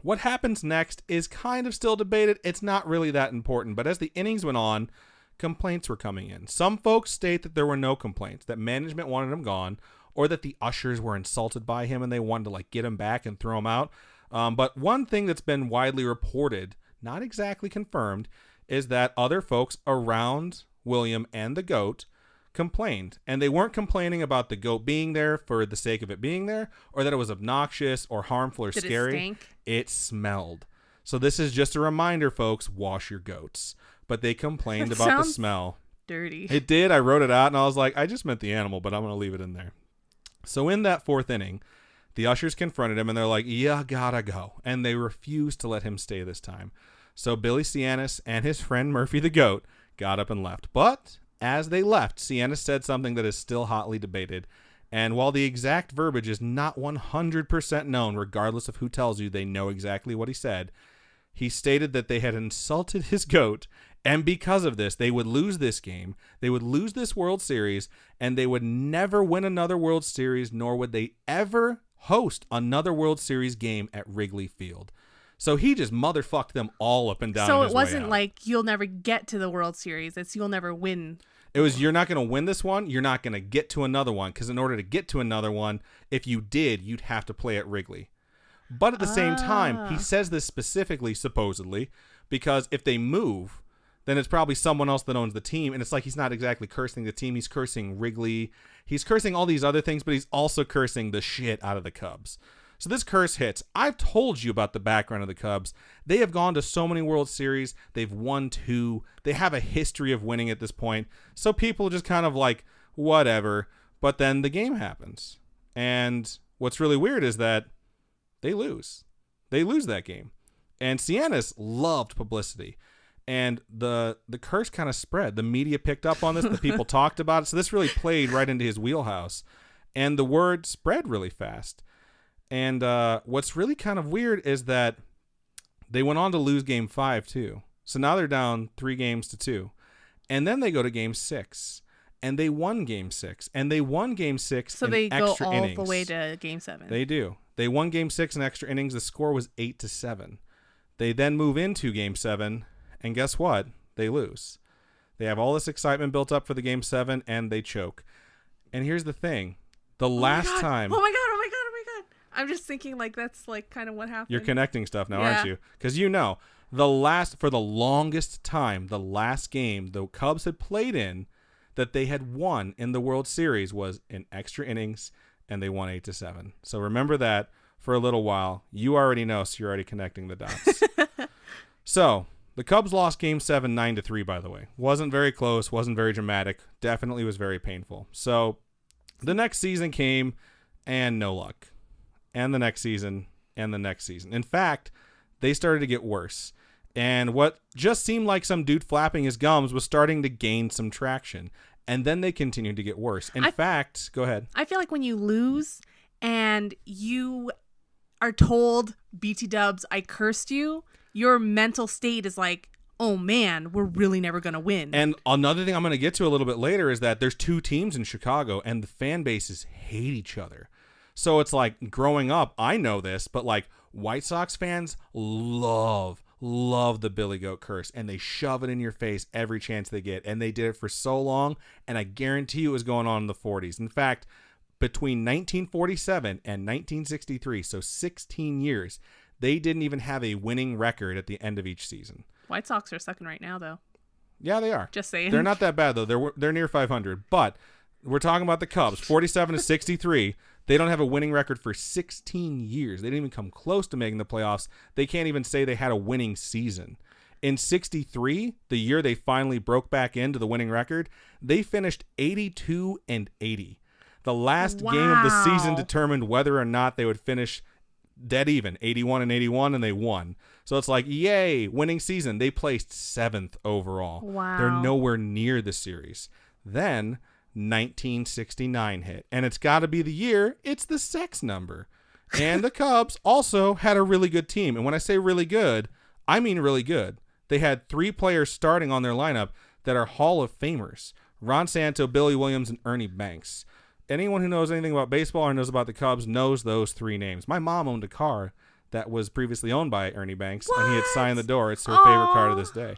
what happens next is kind of still debated. It's not really that important, but as the innings went on, complaints were coming in. Some folks state that there were no complaints, that management wanted him gone, or that the ushers were insulted by him and they wanted to like get him back and throw him out. But one thing that's been widely reported, not exactly confirmed, is that other folks around William and the goat complained. And they weren't complaining about the goat being there for the sake of it being there, or that it was obnoxious or harmful or scary. Did it stink? It smelled. So this is just a reminder, folks, wash your goats. But they complained about the smell. Dirty. It did. I wrote it out, and I was like, I just meant the animal, but I'm going to leave it in there. So in that 4th inning, the ushers confronted him, and they're like, "You gotta go." And they refused to let him stay this time. So Billy Sianis and his friend Murphy the goat got up and left. But as they left, Sianis said something that is still hotly debated. And while the exact verbiage is not 100% known, regardless of who tells you, they know exactly what he said. He stated that they had insulted his goat, and because of this, they would lose this game, they would lose this World Series, and they would never win another World Series, nor would they ever host another World Series game at Wrigley Field. So he just motherfucked them all up and down. So it wasn't like you'll never get to the World Series. It's you'll never win. It was you're not going to win this one. You're not going to get to another one, because in order to get to another one, if you did, you'd have to play at Wrigley. But at the same time, he says this specifically, supposedly, because if they move, then it's probably someone else that owns the team. And it's like he's not exactly cursing the team. He's cursing Wrigley. He's cursing all these other things, but he's also cursing the shit out of the Cubs. So this curse hits. I've told you about the background of the Cubs. They have gone to so many World Series. They've won 2. They have a history of winning at this point. So people just kind of like, whatever. But then the game happens. And what's really weird is that they lose. They lose that game. And Cianis loved publicity. And the curse kind of spread. The media picked up on this. The people talked about it. So this really played right into his wheelhouse. And the word spread really fast. And what's really kind of weird is that they went on to lose game 5 too. So now they're down 3-2. And then they go to game 6. And they won game 6. And they won game 6 so in they extra go all innings. the way to game 7. They do. They won game 6 in extra innings. The score was 8-7. They then move into game 7. And guess what? They lose. They have all this excitement built up for the game 7 and they choke. And here's the thing. The last time. Oh my God. I'm just thinking like that's like kind of what happened. You're connecting stuff now, aren't you? Because for the longest time, the last game the Cubs had played in that they had won in the World Series was in extra innings, and they won 8-7. So remember that for a little while. You already know, so you're already connecting the dots. So the Cubs lost game 7 9-3, by the way. Wasn't very close, wasn't very dramatic, definitely was very painful. So the next season came, and no luck. And the next season, and the next season. In fact, they started to get worse. And what just seemed like some dude flapping his gums was starting to gain some traction. And then they continued to get worse. In fact, go ahead. I feel like when you lose and you are told, BT Dubs, I cursed you, your mental state is like, oh man, we're really never going to win. And another thing I'm going to get to a little bit later is that there's 2 teams in Chicago, and the fan bases hate each other. So it's like growing up, I know this, but like White Sox fans love the Billy Goat curse, and they shove it in your face every chance they get. And they did it for so long, and I guarantee you it was going on in the 40s. In fact, between 1947 and 1963, so 16 years, they didn't even have a winning record at the end of each season. White Sox are second right now, though. Yeah, they are. Just saying. They're not that bad, though. They're near 500. But we're talking about the Cubs, 47-63. They don't have a winning record for 16 years. They didn't even come close to making the playoffs. They can't even say they had a winning season. In 63, the year they finally broke back into the winning record, they finished 82-80. The last game of the season determined whether or not they would finish dead even, 81-81, and they won. So it's like, yay, winning season. They placed 7th overall. Wow. They're nowhere near the series. Then 1969 hit, and it's got to be the year. It's the sex number. And the Cubs also had a really good team. And when I say really good, I mean really good. They had 3 players starting on their lineup that are Hall of Famers: Ron Santo, Billy Williams, and Ernie Banks. Anyone who knows anything about baseball or knows about the Cubs knows those 3 names. My mom owned a car that was previously owned by Ernie Banks, and he had signed the door. It's her favorite car to this day.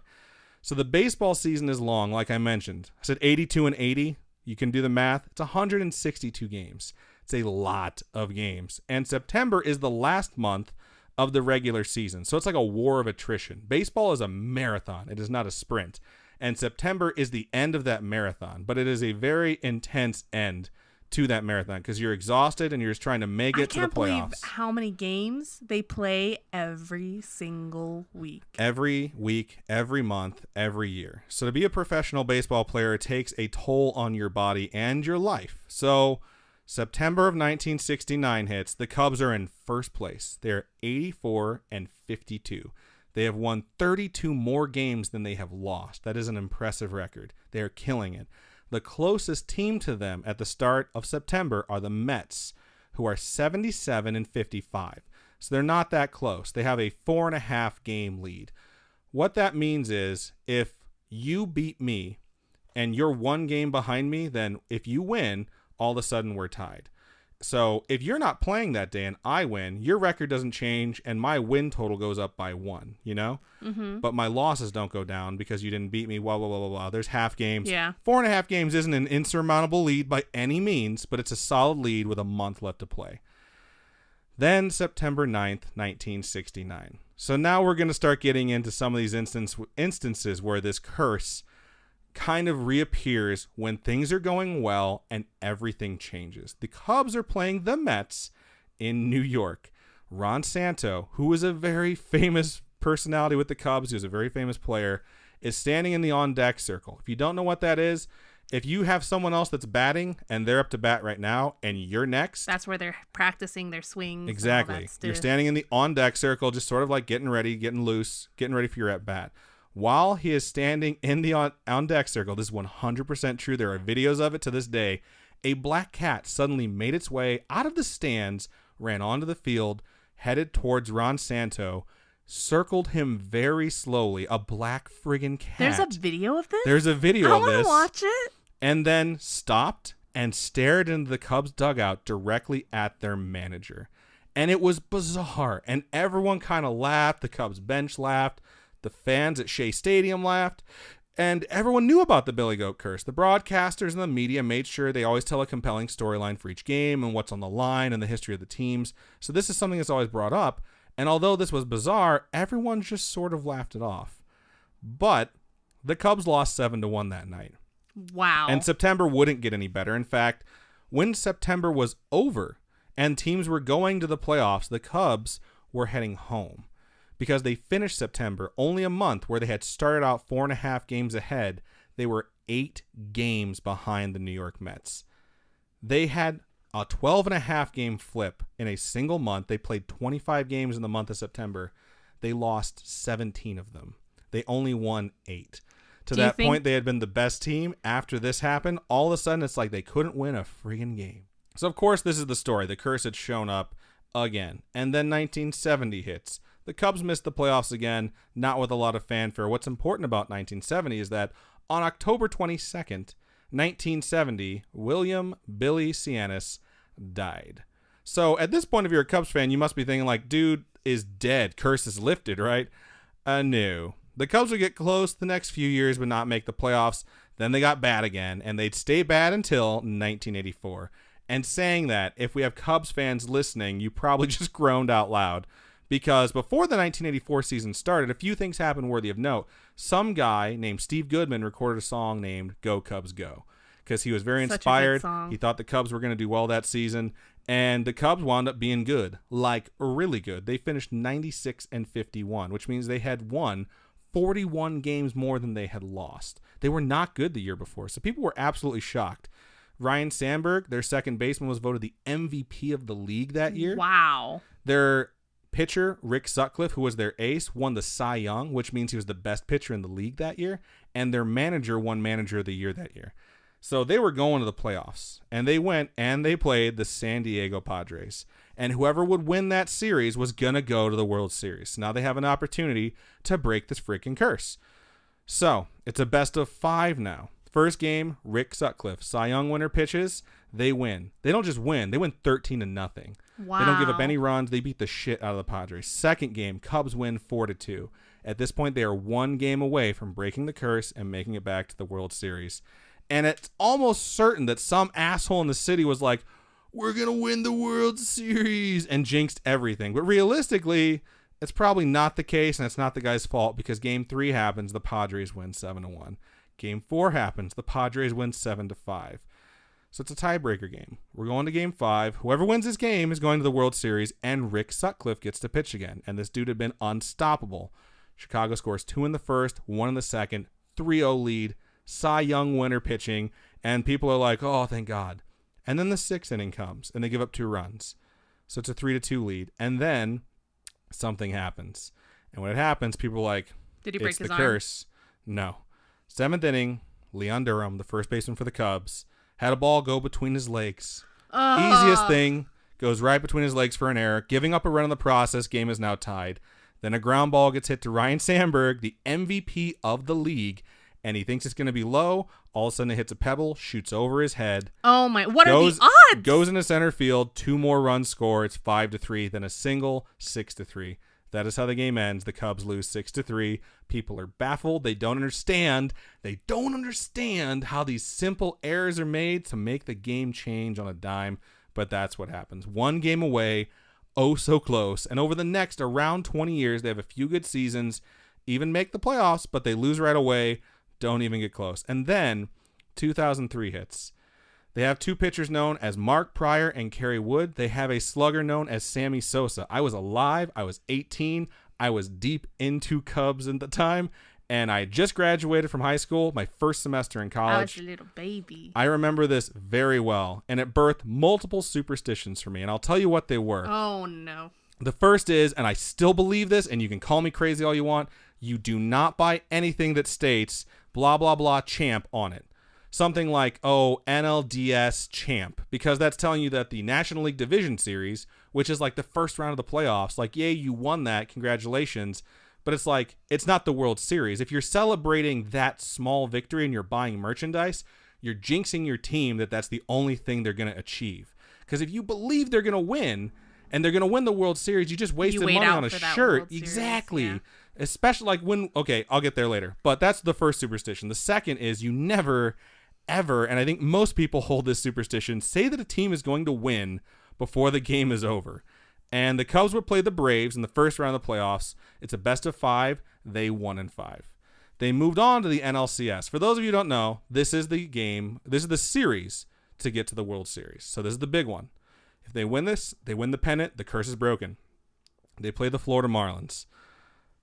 So the baseball season is long, like I mentioned. I said 82-80. You can do the math. It's 162 games. It's a lot of games. And September is the last month of the regular season. So it's like a war of attrition. Baseball is a marathon. It is not a sprint. And September is the end of that marathon. But it is a very intense end to that marathon because you're exhausted and you're just trying to make it to the playoffs. I can't believe how many games they play every single week. Every week, every month, every year. So to be a professional baseball player, it takes a toll on your body and your life. So September of 1969 hits. The Cubs are in first place. They're 84-52. They have won 32 more games than they have lost. That is an impressive record. They are killing it. The closest team to them at the start of September are the Mets, who are 77-55. So they're not that close. They have a 4.5 game lead. What that means is if you beat me and you're 1 game behind me, then if you win, all of a sudden we're tied. So if you're not playing that day and I win, your record doesn't change and my win total goes up by 1, you know? Mm-hmm. But my losses don't go down because you didn't beat me, blah, blah, blah, blah, blah. There's half games. Yeah. 4.5 games isn't an insurmountable lead by any means, but it's a solid lead with a month left to play. Then September 9th, 1969. So now we're going to start getting into some of these instances where this curse kind of reappears when things are going well and everything changes. The Cubs are playing the Mets in New York, Ron Santo, who was a very famous personality with the Cubs, he was a very famous player, is standing in the on-deck circle. If you don't know what that is, if you have someone else that's batting and they're up to bat right now and you're next. That's where they're practicing their swings. Exactly. You're standing in the on-deck circle, just sort of like getting ready, getting loose, getting ready for your at-bat. While he is standing in the on-deck circle, this is 100% true. There are videos of it to this day. A black cat suddenly made its way out of the stands, ran onto the field, headed towards Ron Santo, circled him very slowly. A black friggin' cat. There's a video of this? There's a video of this. I want to watch it. And then stopped and stared into the Cubs dugout directly at their manager. And it was bizarre. And everyone kind of laughed. The Cubs bench laughed. The fans at Shea Stadium laughed. And everyone knew about the Billy Goat curse. The broadcasters and the media made sure they always tell a compelling storyline for each game and what's on the line and the history of the teams. So this is something that's always brought up. And although this was bizarre, everyone just sort of laughed it off. But the Cubs lost 7-1 that night. Wow. And September wouldn't get any better. In fact, when September was over and teams were going to the playoffs, the Cubs were heading home because they finished September only a month where they had started out 4.5 games ahead. They were 8 games behind the New York Mets. They had a 12.5 game flip in a single month. They played 25 games in the month of September. They lost 17 of them. They only won 8. To that point, they had been the best team. After this happened, all of a sudden, it's like they couldn't win a friggin' game. So, of course, this is the story. The curse had shown up again. And then 1970 hits. The Cubs missed the playoffs again, not with a lot of fanfare. What's important about 1970 is that on October 22nd, 1970, William Billy Cianis died. So, at this point, if you're a Cubs fan, you must be thinking, like, dude is dead. Curse is lifted, right? No. The Cubs would get close the next few years, but not make the playoffs. Then they got bad again, and they'd stay bad until 1984. And saying that, if we have Cubs fans listening, you probably just groaned out loud. Because before the 1984 season started, a few things happened worthy of note. Some guy named Steve Goodman recorded a song named Go Cubs Go. Because he was very inspired. He thought the Cubs were going to do well that season. And the Cubs wound up being good. Like, really good. They finished 96-51, which means they had won 41 games more than they had lost. They were not good the year before, so people were absolutely shocked. Ryne Sandberg, their second baseman, was voted the MVP of the league that year. Wow. Their pitcher, Rick Sutcliffe, who was their ace, won the Cy Young, which means he was the best pitcher in the league that year. And their manager won Manager of the Year that year. So they were going to the playoffs, and they went and they played the San Diego Padres. And whoever would win that series was going to go to the World Series. Now they have an opportunity to break this freaking curse. So it's a best of 5 now. First game, Rick Sutcliffe, Cy Young winner pitches. They win. They don't just win. They win 13-0. Wow. They don't give up any runs. They beat the shit out of the Padres. Second game, Cubs win 4-2. At this point, they are 1 game away from breaking the curse and making it back to the World Series. And it's almost certain that some asshole in the city was like, we're going to win the World Series, and jinxed everything. But realistically, it's probably not the case, and it's not the guy's fault, because Game 3 happens, the Padres win 7-1. Game 4 happens, the Padres win 7-5. So it's a tiebreaker game. We're going to Game 5. Whoever wins this game is going to the World Series, and Rick Sutcliffe gets to pitch again. And this dude had been unstoppable. Chicago scores 2 in the first, 1 in the second, 3-0 lead, Cy Young winner pitching, and people are like, oh, thank God. And then the 6th inning comes, and they give up 2 runs. So it's a 3-2 lead. And then something happens. And when it happens, people are like, did he break his arm? Curse. No. 7th inning, Leon Durham, the first baseman for the Cubs, had a ball go between his legs. Easiest thing, goes right between his legs for an error, giving up a run in the process. Game is now tied. Then a ground ball gets hit to Ryne Sandberg, the MVP of the league, and he thinks it's going to be low. All of a sudden, it hits a pebble, shoots over his head. Oh, my. What are the odds? Goes into center field. 2 more runs score. It's 5-3. Then a single, 6-3. That is how the game ends. The Cubs lose 6-3. People are baffled. They don't understand. They don't understand how these simple errors are made to make the game change on a dime. But that's what happens. 1 game away. Oh, so close. And over the next around 20 years, they have a few good seasons. Even make the playoffs, but they lose right away. Don't even get close. And then 2003 hits. They have two pitchers known as Mark Pryor and Kerry Wood. They have a slugger known as Sammy Sosa. I was alive. I was 18. I was deep into Cubs at the time, and I just graduated from high school, my first semester in college. I was a little baby. I remember this very well, and it birthed multiple superstitions for me, and I'll tell you what they were. Oh, no. The first is, and I still believe this, and you can call me crazy all you want, you do not buy anything that states blah, blah, blah, champ on it. Something like, NLDS champ, because that's telling you that the National League Division Series, which is like the first round of the playoffs, like, yay, you won that, congratulations. But it's like, it's not the World Series. If you're celebrating that small victory and you're buying merchandise, you're jinxing your team that's the only thing they're going to achieve. Because if you believe they're going to win, and they're going to win the World Series, you just wasted money on a shirt. Exactly. Yeah. Especially like when, okay, I'll get there later. But that's the first superstition. The second is you never, ever, and I think most people hold this superstition, say that a team is going to win before the game is over. And the Cubs would play the Braves in the first round of the playoffs. It's a best of 5. They won in 5. They moved on to the NLCS. For those of you who don't know, this is the game, this is the series to get to the World Series. So this is the big one. If they win this, they win the pennant, the curse is broken. They play the Florida Marlins.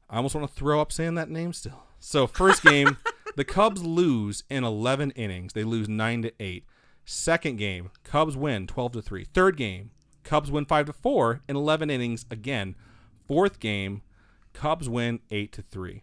I almost want to throw up saying that name still. So first game, the Cubs lose in 11 innings. They lose 9-8. Second game, Cubs win 12-3. Third game, Cubs win 5-4 in 11 innings again. Fourth game, Cubs win 8-3.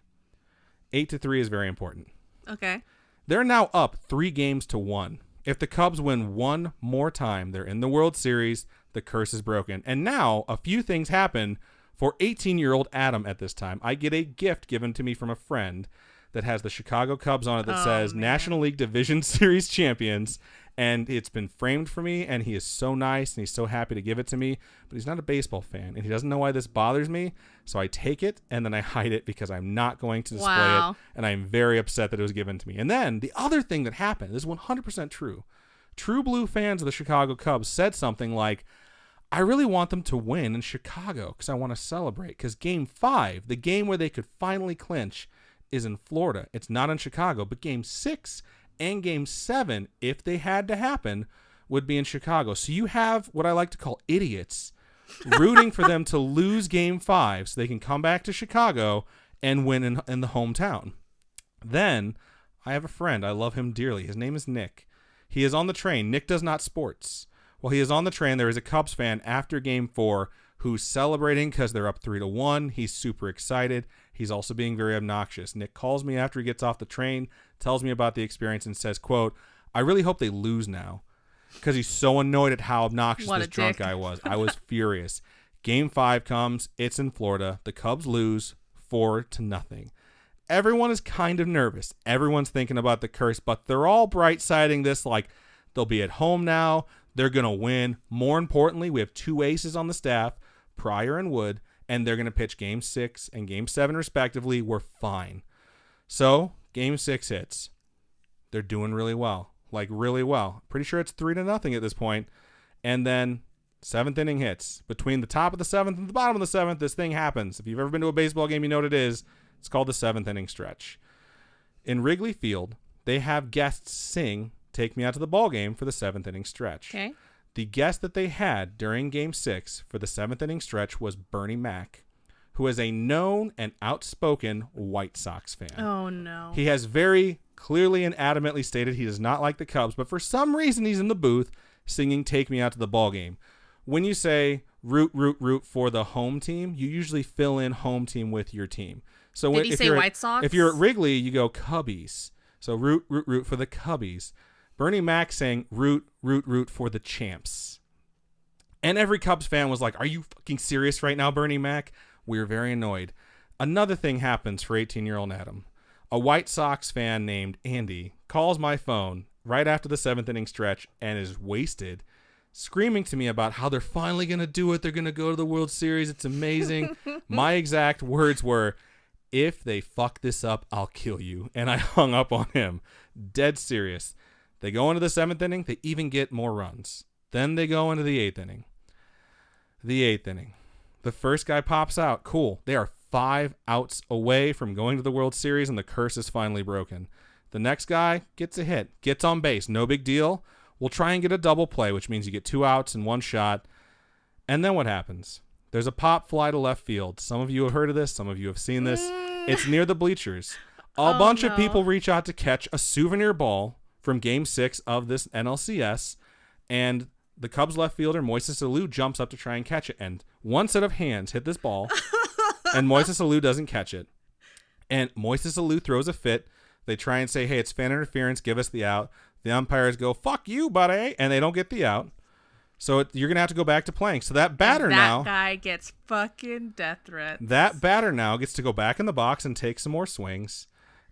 8-3 is very important. Okay. They're now up 3-1. If the Cubs win one more time, they're in the World Series. The curse is broken. And now a few things happen for 18-year-old Adam at this time. I get a gift given to me from a friend that has the Chicago Cubs on it that says National League Division Series Champions. And it's been framed for me, and he is so nice, and he's so happy to give it to me. But he's not a baseball fan, and he doesn't know why this bothers me. So I take it, and then I hide it because I'm not going to display it. And I'm very upset that it was given to me. And then the other thing that happened, this is 100% true. True blue fans of the Chicago Cubs said something like, I really want them to win in Chicago because I want to celebrate. Because Game 5, the game where they could finally clinch, is in Florida. It's not in Chicago, but Game 6 and Game 7, if they had to happen, would be in Chicago. So you have what I like to call idiots rooting for them to lose Game 5 so they can come back to Chicago and win in the hometown. Then I have a friend. I love him dearly. His name is Nick. He is on the train. Nick does not sports. While he is on the train, there is a Cubs fan after Game 4 who's celebrating because they're up 3-1. He's super excited. He's also being very obnoxious. Nick calls me after he gets off the train, tells me about the experience, and says, quote, I really hope they lose now, because he's so annoyed at how obnoxious this drunk guy was. I was furious. Game 5 comes. It's in Florida. The Cubs lose 4-0. Everyone is kind of nervous. Everyone's thinking about the curse, but they're all bright-siding this like they'll be at home now. They're going to win. More importantly, we have 2 aces on the staff, Pryor and Wood, and they're going to pitch Game 6 and Game 7 respectively. We're fine. So, Game 6 hits. They're doing really well. Like, really well. Pretty sure it's 3-0 at this point. And then, 7th inning hits. Between the top of the 7th and the bottom of the 7th, this thing happens. If you've ever been to a baseball game, you know what it is. It's called the 7th inning stretch. In Wrigley Field, they have guests sing Take Me Out to the Ball Game for the 7th inning stretch. Okay. The guest that they had during Game 6 for the 7th inning stretch was Bernie Mac, who is a known and outspoken White Sox fan. Oh, no. He has very clearly and adamantly stated he does not like the Cubs, but for some reason he's in the booth singing Take Me Out to the Ball Game. When you say root for the home team, you usually fill in home team with your team. So Did he say White Sox? If you're at Wrigley, you go Cubbies. So root for the Cubbies. Bernie Mac saying root for the champs. And every Cubs fan was like, are you fucking serious right now, Bernie Mac? We were very annoyed. Another thing happens for 18-year-old Adam. A White Sox fan named Andy calls my phone right after the 7th inning stretch and is wasted, screaming to me about how they're finally going to do it. They're going to go to the World Series. It's amazing. My exact words were, if they fuck this up, I'll kill you. And I hung up on him. Dead serious. They go into the 7th inning. They even get more runs. Then they go into the 8th inning. The 8th inning. The first guy pops out. Cool. They are 5 outs away from going to the World Series, and the curse is finally broken. The next guy gets a hit. Gets on base. No big deal. We'll try and get a double play, which means you get 2 outs and 1 shot. And then what happens? There's a pop fly to left field. Some of you have heard of this. Some of you have seen this. It's near the bleachers. A bunch of people reach out to catch a souvenir ball from Game 6 of this NLCS, and the Cubs left fielder, Moises Alou, jumps up to try and catch it, and one set of hands hit this ball, and Moises Alou doesn't catch it. And Moises Alou throws a fit. They try and say, hey, it's fan interference, give us the out. The umpires go, fuck you, buddy, and they don't get the out. So you're going to have to go back to playing. So that batter that guy gets fucking death threats. That batter now gets to go back in the box and take some more swings.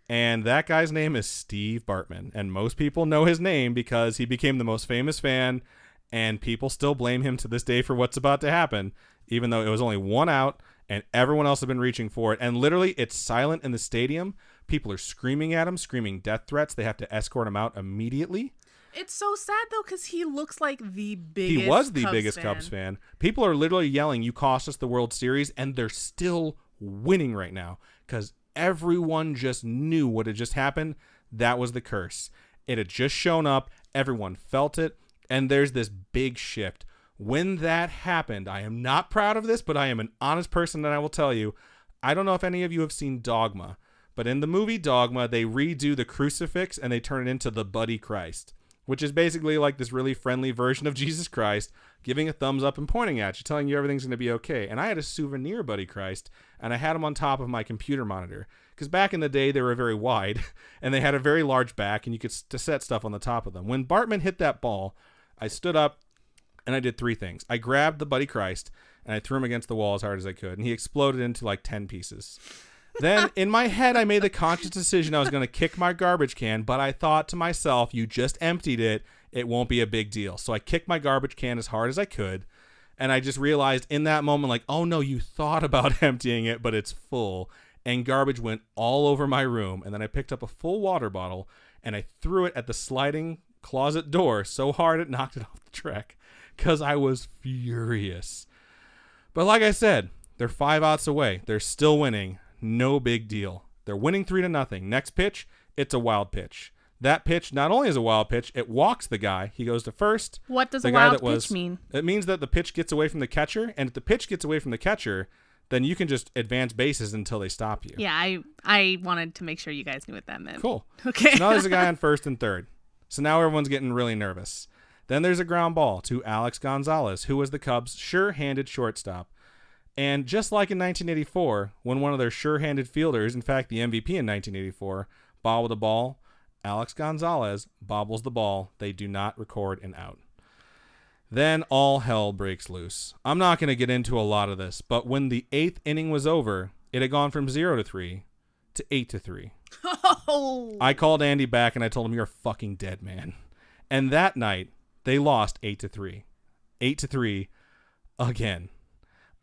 And that guy's name is Steve Bartman. And most people know his name because he became the most famous fan, and people still blame him to this day for what's about to happen, even though it was only 1 out and everyone else had been reaching for it. And literally, it's silent in the stadium. People are screaming at him, screaming death threats. They have to escort him out immediately. It's so sad, though, because he looks like the biggest He was the Cubs biggest fan. Cubs fan. People are literally yelling, you cost us the World Series, and they're still winning right now because everyone just knew what had just happened. That was the curse. It had just shown up. Everyone felt it, and there's this big shift. When that happened, I am not proud of this, but I am an honest person, and I will tell you, I don't know if any of you have seen Dogma, but in the movie Dogma, they redo the crucifix, and they turn it into the Buddy Christ, which is basically like this really friendly version of Jesus Christ, giving a thumbs up and pointing at you, telling you everything's going to be okay. And I had a souvenir Buddy Christ, and I had him on top of my computer monitor. Because back in the day, they were very wide, and they had a very large back, and you could set stuff on the top of them. When Bartman hit that ball, I stood up, and I did 3 things. I grabbed the Buddy Christ, and I threw him against the wall as hard as I could, and he exploded into like 10 pieces. Then in my head, I made the conscious decision I was going to kick my garbage can, but I thought to myself, you just emptied it. It won't be a big deal. So I kicked my garbage can as hard as I could, and I just realized in that moment, like, oh no, you thought about emptying it, but it's full, and garbage went all over my room. And then I picked up a full water bottle, and I threw it at the sliding closet door so hard it knocked it off the track because I was furious. But like I said, they're 5 outs away. They're still winning. No big deal. They're winning 3-0. Next pitch, it's a wild pitch. That pitch not only is a wild pitch, it walks the guy. He goes to first. What does a wild pitch mean? It means that the pitch gets away from the catcher, and if the pitch gets away from the catcher, then you can just advance bases until they stop you. Yeah, I wanted to make sure you guys knew what that meant. Cool. Okay. So now there's a guy on first and third. So now everyone's getting really nervous. Then there's a ground ball to Alex Gonzalez, who was the Cubs' sure-handed shortstop. And just like in 1984, when one of their sure-handed fielders, in fact, the MVP in 1984, bobbled the ball, Alex Gonzalez bobbles the ball. They do not record an out. Then all hell breaks loose. I'm not going to get into a lot of this, but when the 8th inning was over, it had gone from 0-3 to 8-3. Oh. I called Andy back and I told him, you're fucking dead, man. And that night, they lost 8-3. 8-3 again.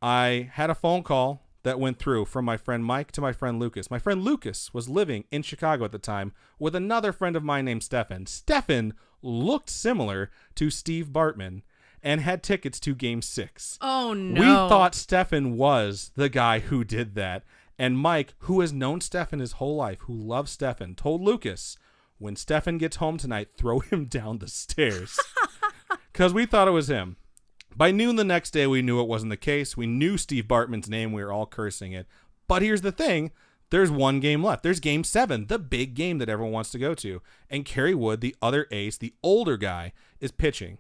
I had a phone call that went through from my friend Mike to my friend Lucas. My friend Lucas was living in Chicago at the time with another friend of mine named Stefan. Stefan looked similar to Steve Bartman and had tickets to Game 6. Oh, no. We thought Stefan was the guy who did that. And Mike, who has known Stefan his whole life, who loves Stefan, told Lucas, when Stefan gets home tonight, throw him down the stairs. Because we thought it was him. By noon the next day, we knew it wasn't the case. We knew Steve Bartman's name. We were all cursing it. But here's the thing. There's one game left. There's Game 7, the big game that everyone wants to go to. And Kerry Wood, the other ace, the older guy, is pitching.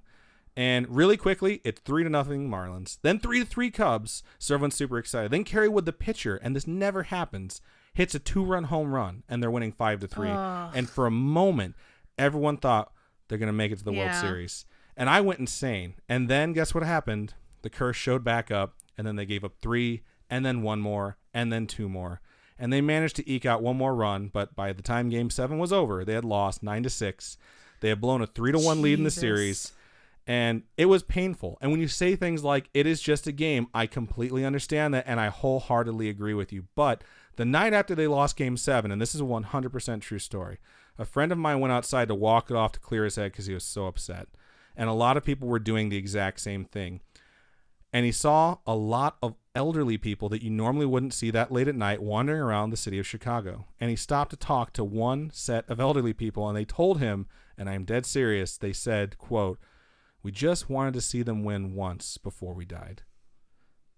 And really quickly, it's 3-0 Marlins. Then 3-3 Cubs. So everyone's super excited. Then Kerry Wood, the pitcher, and this never happens, hits a 2-run home run. And they're winning 5-3. And for a moment, everyone thought they're going to make it to the World Series. And I went insane. And then guess what happened? The curse showed back up. And then they gave up 3. And then 1 more. And then 2 more. And they managed to eke out 1 more run. But by the time Game 7 was over, they had lost 9-6. They had blown a 3-1 lead in the series. And it was painful. And when you say things like, it is just a game, I completely understand that. And I wholeheartedly agree with you. But the night after they lost Game 7, and this is a 100% true story, a friend of mine went outside to walk it off to clear his head because he was so upset. And a lot of people were doing the exact same thing. And he saw a lot of elderly people that you normally wouldn't see that late at night wandering around the city of Chicago. And he stopped to talk to one set of elderly people, and they told him and I'm dead serious. They said, quote, "We just wanted to see them win once before we died."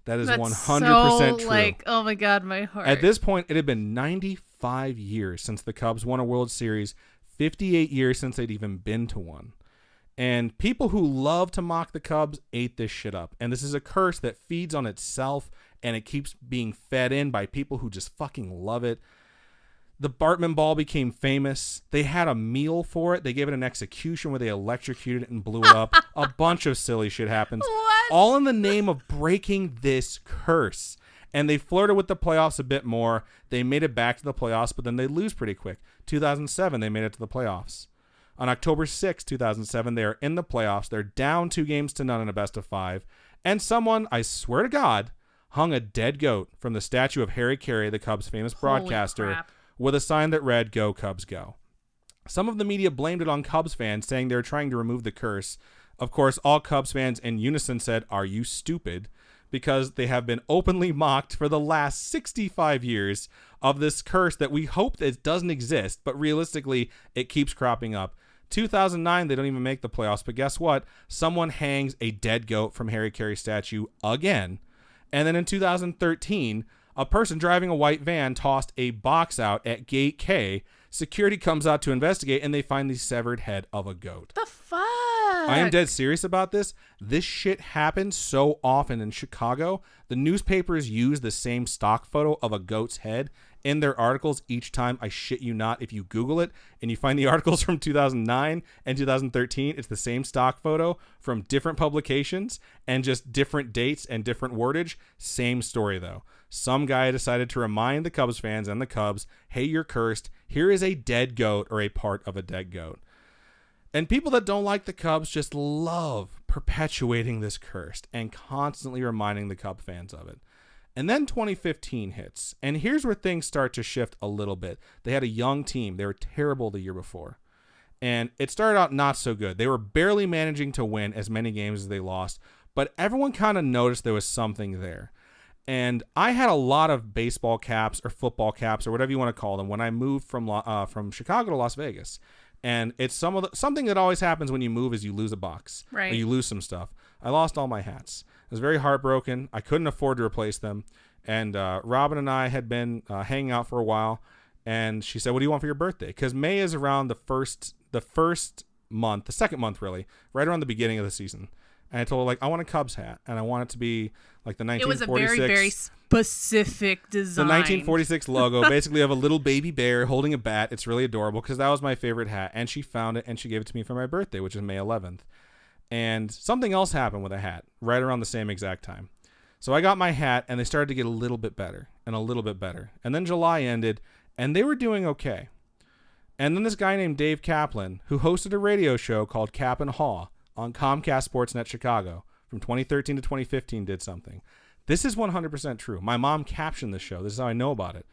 That is That's 100% so, true. like, oh my God, my heart. At this point, it had been 95 years since the Cubs won a World Series, 58 years since they'd even been to one. And people who love to mock the Cubs ate this shit up. And this is a curse that feeds on itself, and it keeps being fed in by people who just fucking love it. The Bartman ball became famous. They had a meal for it. They gave it an execution where they electrocuted it and blew it up. A bunch of silly shit happens. What? All in the name of breaking this curse. And they flirted with the playoffs a bit more. They made it back to the playoffs, but then they lose pretty quick. 2007, they made it to the playoffs. On October 6, 2007, they are in the playoffs. They're down 2-0 in a best of 5. And someone, I swear to God, hung a dead goat from the statue of Harry Carey, the Cubs' famous broadcaster, with a sign that read, "Go Cubs, go." Some of the media blamed it on Cubs fans, saying they were trying to remove the curse. Of course, all Cubs fans in unison said, "Are you stupid?" Because they have been openly mocked for the last 65 years of this curse that we hope that it doesn't exist, but realistically, it keeps cropping up. 2009, they don't even make the playoffs, but guess what? Someone hangs a dead goat from Harry Carey's statue again. And then in 2013, a person driving a white van tossed a box out at Gate K. Security comes out to investigate, and they find the severed head of a goat. The fuck? I am dead serious about this. This shit happens so often in Chicago. The newspapers use the same stock photo of a goat's head in their articles each time. I shit you not. If you Google it and you find the articles from 2009 and 2013, it's the same stock photo from different publications and just different dates and different wordage. Same story, though. Some guy decided to remind the Cubs fans and the Cubs, hey, you're cursed. Here is a dead goat or a part of a dead goat. And people that don't like the Cubs just love perpetuating this curse and constantly reminding the Cub fans of it. And then 2015 hits, and here's where things start to shift a little bit. They had a young team. They were terrible the year before. And it started out not so good. They were barely managing to win as many games as they lost, but everyone kind of noticed there was something there. And I had a lot of baseball caps or football caps or whatever you want to call them when I moved from Chicago to Las Vegas. And it's something that always happens when you move is you lose a box. Right. Or you lose some stuff. I lost all my hats. I was very heartbroken. I couldn't afford to replace them. And Robin and I had been hanging out for a while. And she said, what do you want for your birthday? Because May is around the first month, the second month really, right around the beginning of the season. And I told her, like, I want a Cubs hat. And I want it to be like the 1946. It was a very, very specific design. The 1946 logo, basically of a little baby bear holding a bat. It's really adorable because that was my favorite hat. And she found it and she gave it to me for my birthday, which is May 11th. And something else happened with a hat right around the same exact time. So I got my hat and they started to get a little bit better and a little bit better. And then July ended and they were doing okay. And then this guy named Dave Kaplan, who hosted a radio show called Cap and Haw on Comcast Sportsnet Chicago from 2013 to 2015, did something. This is 100% true. My mom captioned this show. This is how I know about it.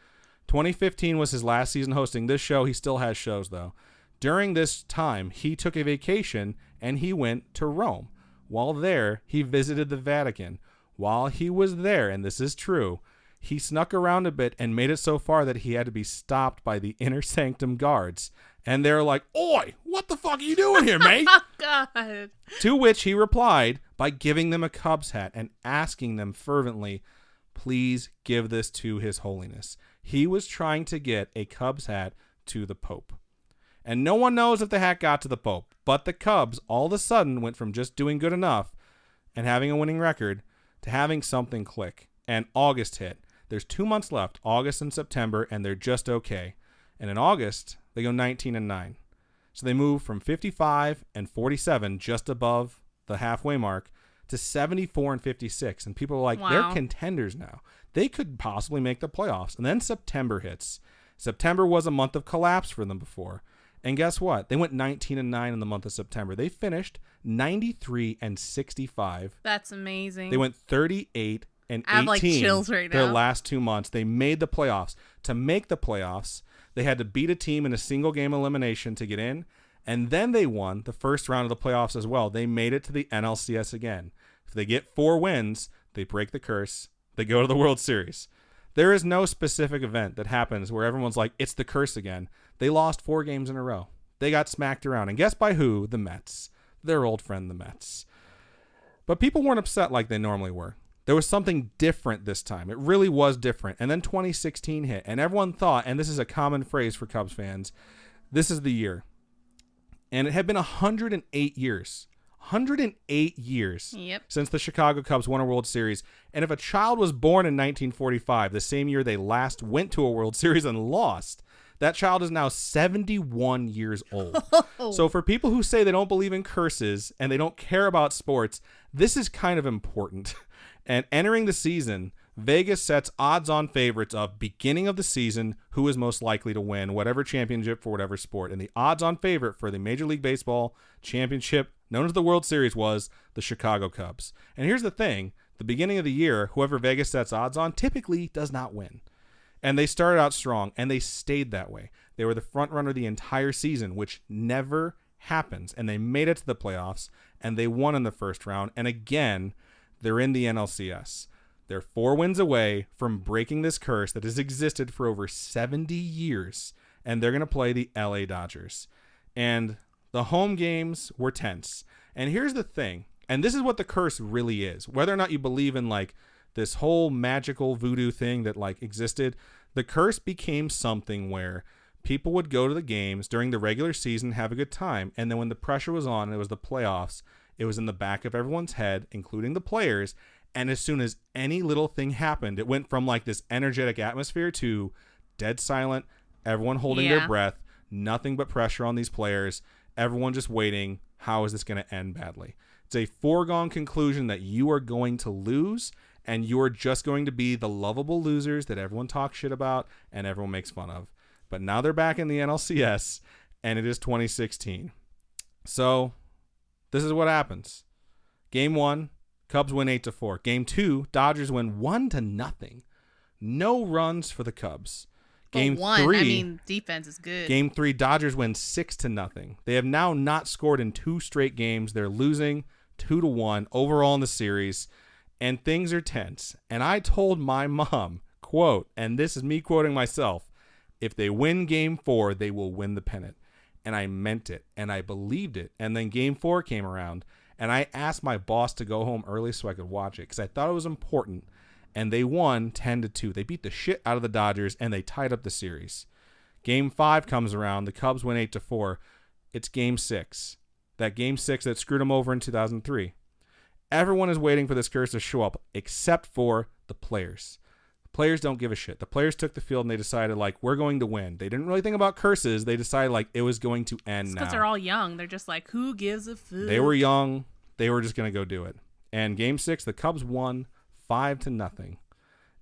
2015 was his last season hosting this show. He still has shows, though. During this time, he took a vacation and he went to Rome. While there, he visited the Vatican. While he was there, and this is true, he snuck around a bit and made it so far that he had to be stopped by the inner sanctum guards. And they're like, oi, what the fuck are you doing here, mate? Oh, God. To which he replied by giving them a Cubs hat and asking them fervently, please give this to His Holiness. He was trying to get a Cubs hat to the Pope. And no one knows if the hat got to the Pope, but the Cubs all of a sudden went from just doing good enough and having a winning record to having something click. And August hit. There's 2 months left, August and September, and they're just okay. And in August, they go 19-9. So they move from 55 and 47, just above the halfway mark, to 74 and 56. And people are like, wow, they're contenders now. They could possibly make the playoffs. And then September hits. September was a month of collapse for them before. And guess what? They went 19-9 in the month of September. They finished 93 and 65. That's amazing. They went 38 and 18. I have like chills right now. Their last 2 months. They made the playoffs. To make the playoffs, they had to beat a team in a single game elimination to get in. And then they won the first round of the playoffs as well. They made it to the NLCS again. If they get 4 wins, they break the curse. They go to the World Series. There is no specific event that happens where everyone's like, it's the curse again. They lost 4 games in a row. They got smacked around. And guess by who? The Mets. Their old friend, the Mets. But people weren't upset like they normally were. There was something different this time. It really was different. And then 2016 hit, and everyone thought, and this is a common phrase for Cubs fans, this is the year. And it had been 108 years. 108 years since the Chicago Cubs won a World Series. And if a child was born in 1945, the same year they last went to a World Series and lost, that child is now 71 years old. So for people who say they don't believe in curses and they don't care about sports, this is kind of important. And entering the season, Vegas sets odds-on favorites of beginning of the season, who is most likely to win whatever championship for whatever sport. And the odds-on favorite for the Major League Baseball championship, known as the World Series, was the Chicago Cubs. And here's the thing. The beginning of the year, whoever Vegas sets odds on typically does not win. And they started out strong, and they stayed that way. They were the front runner the entire season, which never happens. And they made it to the playoffs, and they won in the first round. And again, they're in the NLCS. They're 4 wins away from breaking this curse that has existed for over 70 years, and they're going to play the LA Dodgers. And the home games were tense. And here's the thing, and this is what the curse really is. Whether or not you believe in like this whole magical voodoo thing that like existed, the curse became something where people would go to the games during the regular season, have a good time, and then when the pressure was on and it was the playoffs, it was in the back of everyone's head, including the players. And as soon as any little thing happened, it went from like this energetic atmosphere to dead silent, everyone holding their breath, nothing but pressure on these players, everyone just waiting. How is this going to end badly? It's a foregone conclusion that you are going to lose, and you are just going to be the lovable losers that everyone talks shit about and everyone makes fun of. But now they're back in the NLCS, and it is 2016. So this is what happens. Game 1, Cubs win 8-4. Game 2, Dodgers win 1-0. No runs for the Cubs. Game 3, I mean, defense is good. Game 3, Dodgers win 6-0. They have now not scored in 2 straight games. They're losing 2-1 overall in the series, and things are tense. And I told my mom, quote, and this is me quoting myself, if they win Game 4, they will win the pennant. And I meant it, and I believed it. And then Game 4 came around, and I asked my boss to go home early so I could watch it because I thought it was important. And they won 10-2. They beat the shit out of the Dodgers, and they tied up the series. Game 5 comes around. The Cubs win 8-4. It's Game 6. That Game 6 that screwed them over in 2003. Everyone is waiting for this curse to show up except for the players. The players don't give a shit. The players took the field, and they decided, like, we're going to win. They didn't really think about curses. They decided, like, it was going to end now. Because they're all young. They're just like, who gives a fuck? They were young. They were just going to go do it. And Game 6, the Cubs won 5-0.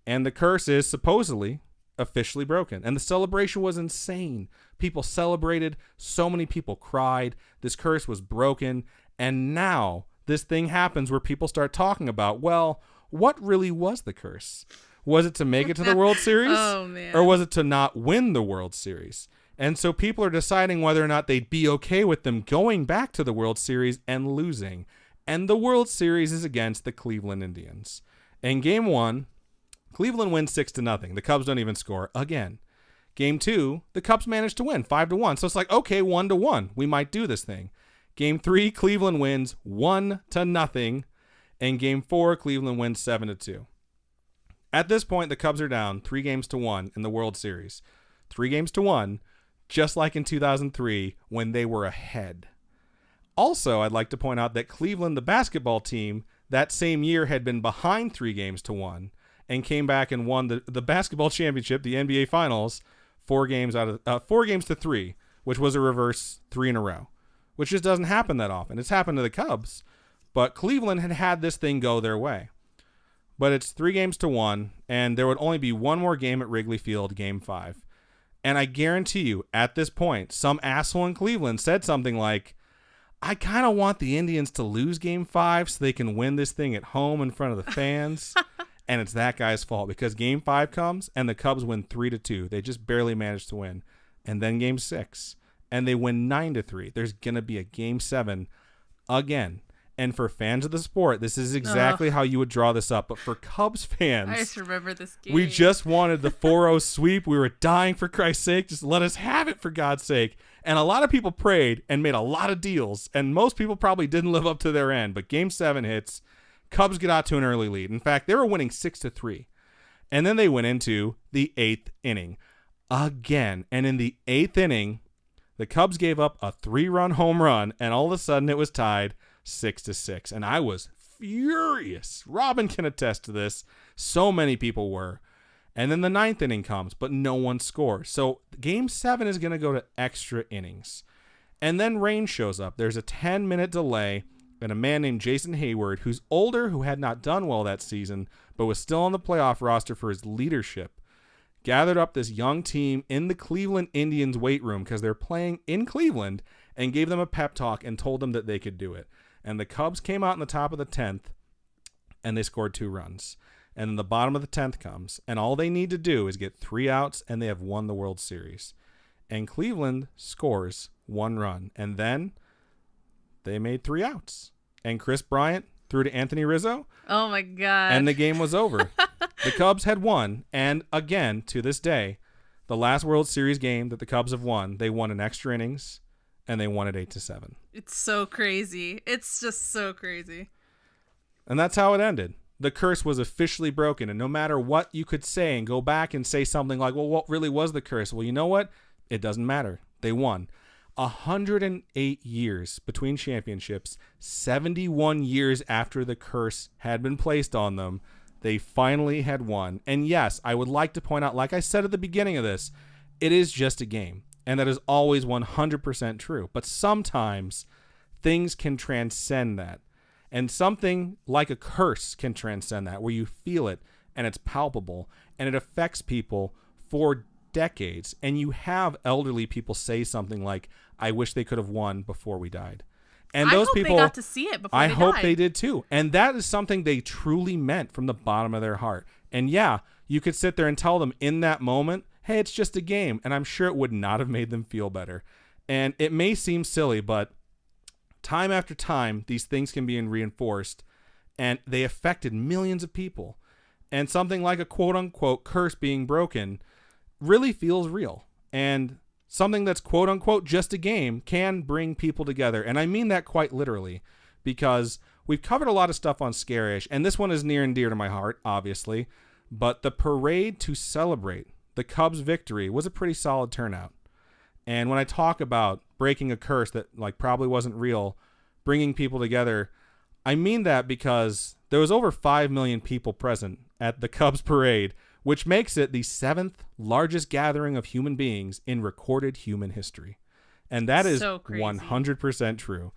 And the curse is supposedly officially broken. And the celebration was insane. People celebrated. So many people cried. This curse was broken. And now this thing happens where people start talking about, well, what really was the curse? Was it to make it to the World Series? Oh, man. Or was it to not win the World Series? And so people are deciding whether or not they'd be okay with them going back to the World Series and losing. And the World Series is against the Cleveland Indians. In Game 1, Cleveland wins 6-0. The Cubs don't even score again. Game 2, the Cubs managed to win 5-1. So it's like, okay, 1-1. We might do this thing. Game 3, Cleveland wins 1-0. And Game 4, Cleveland wins 7-2. At this point, the Cubs are down 3-1 in the World Series. 3-1, just like in 2003 when they were ahead. Also, I'd like to point out that Cleveland, the basketball team, that same year had been behind 3-1 and came back and won the basketball championship, the NBA Finals, 4 games to 3, which was a reverse 3 in a row, which just doesn't happen that often. It's happened to the Cubs, but Cleveland had this thing go their way. But it's 3-1, and there would only be one more game at Wrigley Field, Game 5. And I guarantee you, at this point, some asshole in Cleveland said something like, I kind of want the Indians to lose Game 5 so they can win this thing at home in front of the fans. And it's that guy's fault because Game 5 comes and the Cubs win 3-2. They just barely managed to win. And then Game 6, and they win 9-3. There's going to be a Game 7 again. And for fans of the sport, this is exactly how you would draw this up. But for Cubs fans, I just remember this game. We just wanted the 4-0 sweep. We were dying for Christ's sake. Just let us have it for God's sake. And a lot of people prayed and made a lot of deals. And most people probably didn't live up to their end. But Game 7 hits. Cubs get out to an early lead. In fact, they were winning 6-3. And then they went into the 8th inning again. And in the 8th inning, the Cubs gave up a 3-run home run. And all of a sudden it was tied 6-6. And I was furious. Robin can attest to this. So many people were. And then the 9th inning comes, but no one scores. So Game 7 is going to go to extra innings. And then rain shows up. There's a 10-minute delay, and a man named Jason Hayward, who's older, who had not done well that season, but was still on the playoff roster for his leadership, gathered up this young team in the Cleveland Indians weight room because they're playing in Cleveland, and gave them a pep talk and told them that they could do it. And the Cubs came out in the top of the 10th, and they scored 2 runs. And then the bottom of the 10th comes, and all they need to do is get 3 outs, and they have won the World Series. And Cleveland scores 1 run. And then they made 3 outs. And Chris Bryant threw to Anthony Rizzo. Oh, my God. And the game was over. The Cubs had won. And again, to this day, the last World Series game that the Cubs have won, they won in extra innings, and they won it 8-7. It's so crazy. It's just so crazy. And that's how it ended. The curse was officially broken. And no matter what you could say and go back and say something like, well, what really was the curse? Well, you know what? It doesn't matter. They won. 108 years between championships, 71 years after the curse had been placed on them, they finally had won. And yes, I would like to point out, like I said at the beginning of this, it is just a game. And that is always 100% true. But sometimes things can transcend that. And something like a curse can transcend that, where you feel it and it's palpable and it affects people for decades. And you have elderly people say something like, I wish they could have won before we died. And those people, they got to see it before I they hope died. they did too. And that is something they truly meant from the bottom of their heart. And yeah, you could sit there and tell them in that moment, hey, it's just a game. And I'm sure it would not have made them feel better. And it may seem silly, but time after time, these things can be reinforced, and they affected millions of people. And something like a quote-unquote curse being broken really feels real. And something that's quote-unquote just a game can bring people together. And I mean that quite literally, because we've covered a lot of stuff on Scarish, and this one is near and dear to my heart, obviously. But the parade to celebrate the Cubs' victory was a pretty solid turnout. And when I talk about breaking a curse that probably wasn't real, bringing people together, I mean that because there was over 5 million people present at the Cubs parade, which makes it the 7th largest gathering of human beings in recorded human history. And that is so crazy. 100% true.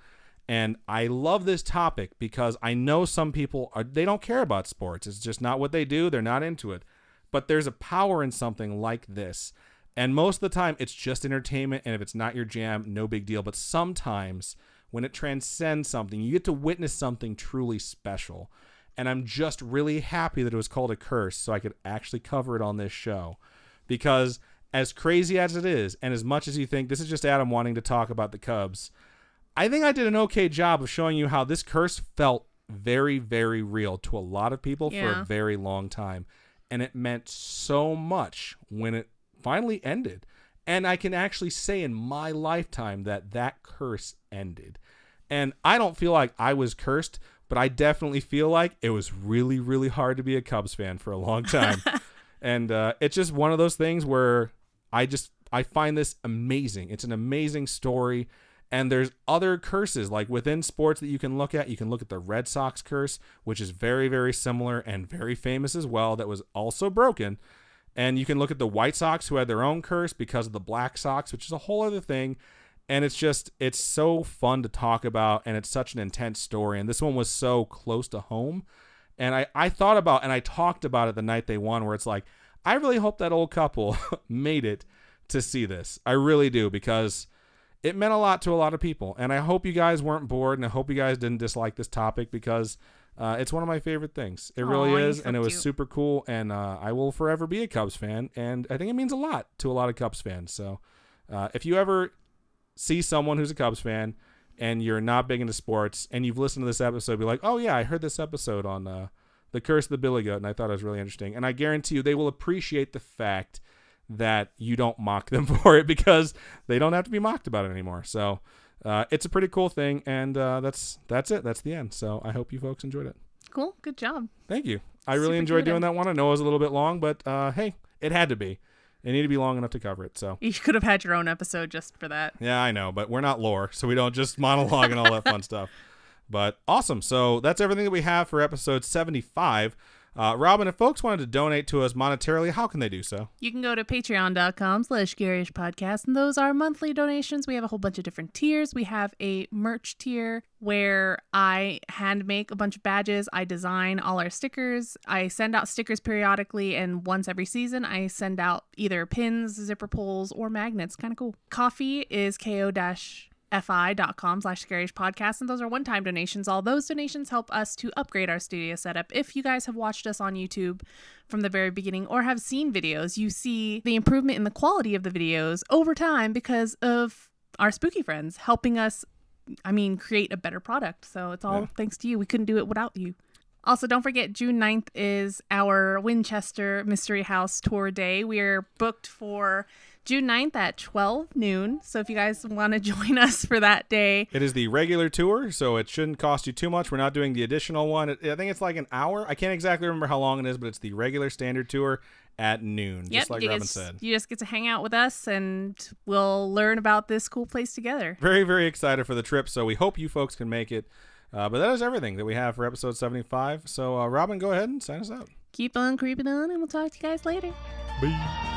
And I love this topic because I know some people they don't care about sports. It's just not what they do. They're not into it. But there's a power in something like this. And most of the time, it's just entertainment, and if it's not your jam, no big deal. But sometimes, when it transcends something, you get to witness something truly special. And I'm just really happy that it was called a curse, so I could actually cover it on this show. Because as crazy as it is, and as much as you think this is just Adam wanting to talk about the Cubs, I think I did an okay job of showing you how this curse felt very, very real to a lot of people for a very long time. And it meant so much when it finally ended. And I can actually say in my lifetime that curse ended. And I don't feel like I was cursed, but I definitely feel like it was really, really hard to be a Cubs fan for a long time. And it's just one of those things where I find this amazing. It's an amazing story. And there's other curses like within sports that you can look at. You can look at the Red Sox curse, which is very, very similar and very famous as well. That was also broken. And you can look at the White Sox, who had their own curse because of the Black Sox, which is a whole other thing. And it's so fun to talk about, and it's such an intense story. And this one was so close to home. And I thought about, and I talked about it the night they won, where it's like, I really hope that old couple made it to see this. I really do, because it meant a lot to a lot of people. And I hope you guys weren't bored, and I hope you guys didn't dislike this topic, because it's one of my favorite things. It really is, and it was super cool, and I will forever be a Cubs fan, and I think it means a lot to a lot of Cubs fans. So if you ever see someone who's a Cubs fan and you're not big into sports, and you've listened to this episode, be like, oh yeah, I heard this episode on The Curse of the Billy Goat, and I thought it was really interesting. And I guarantee you they will appreciate the fact that you don't mock them for it, because they don't have to be mocked about it anymore. So it's a pretty cool thing, and that's it. That's the end. So I hope you folks enjoyed it. Cool. Good job. Thank you. I really enjoyed doing that one. I know it was a little bit long, but hey, it had to be. It needed to be long enough to cover it. So you could have had your own episode just for that. Yeah, I know, but we're not lore, so we don't just monologue and all that fun stuff. But awesome. So that's everything that we have for episode 75. Robin, if folks wanted to donate to us monetarily, how can they do so? You can go to patreon.com/garishpodcast, and those are monthly donations. We have a whole bunch of different tiers. We have a merch tier where I hand make a bunch of badges. I design all our stickers. I send out stickers periodically, and once every season, I send out either pins, zipper pulls, or magnets. Kind of cool. Coffee is ko-fi.com/garishpodcast, and those are one-time donations. All those donations help us to upgrade our studio setup. If you guys have watched us on YouTube from the very beginning or have seen videos, you see the improvement in the quality of the videos over time because of our spooky friends helping us, create a better product. So it's all thanks to you. We couldn't do it without you. Also, don't forget, June 9th is our Winchester Mystery House tour day. We're booked for June 9th at 12 noon. So if you guys want to join us for that day. It is the regular tour, so it shouldn't cost you too much. We're not doing the additional one. I think it's like an hour. I can't exactly remember how long it is, but it's the regular standard tour at noon, just like Robin said. You just get to hang out with us, and we'll learn about this cool place together. Very, very excited for the trip, so we hope you folks can make it. But that is everything that we have for episode 75. So, Robin, go ahead and sign us out. Keep on creeping on, and we'll talk to you guys later. Bye.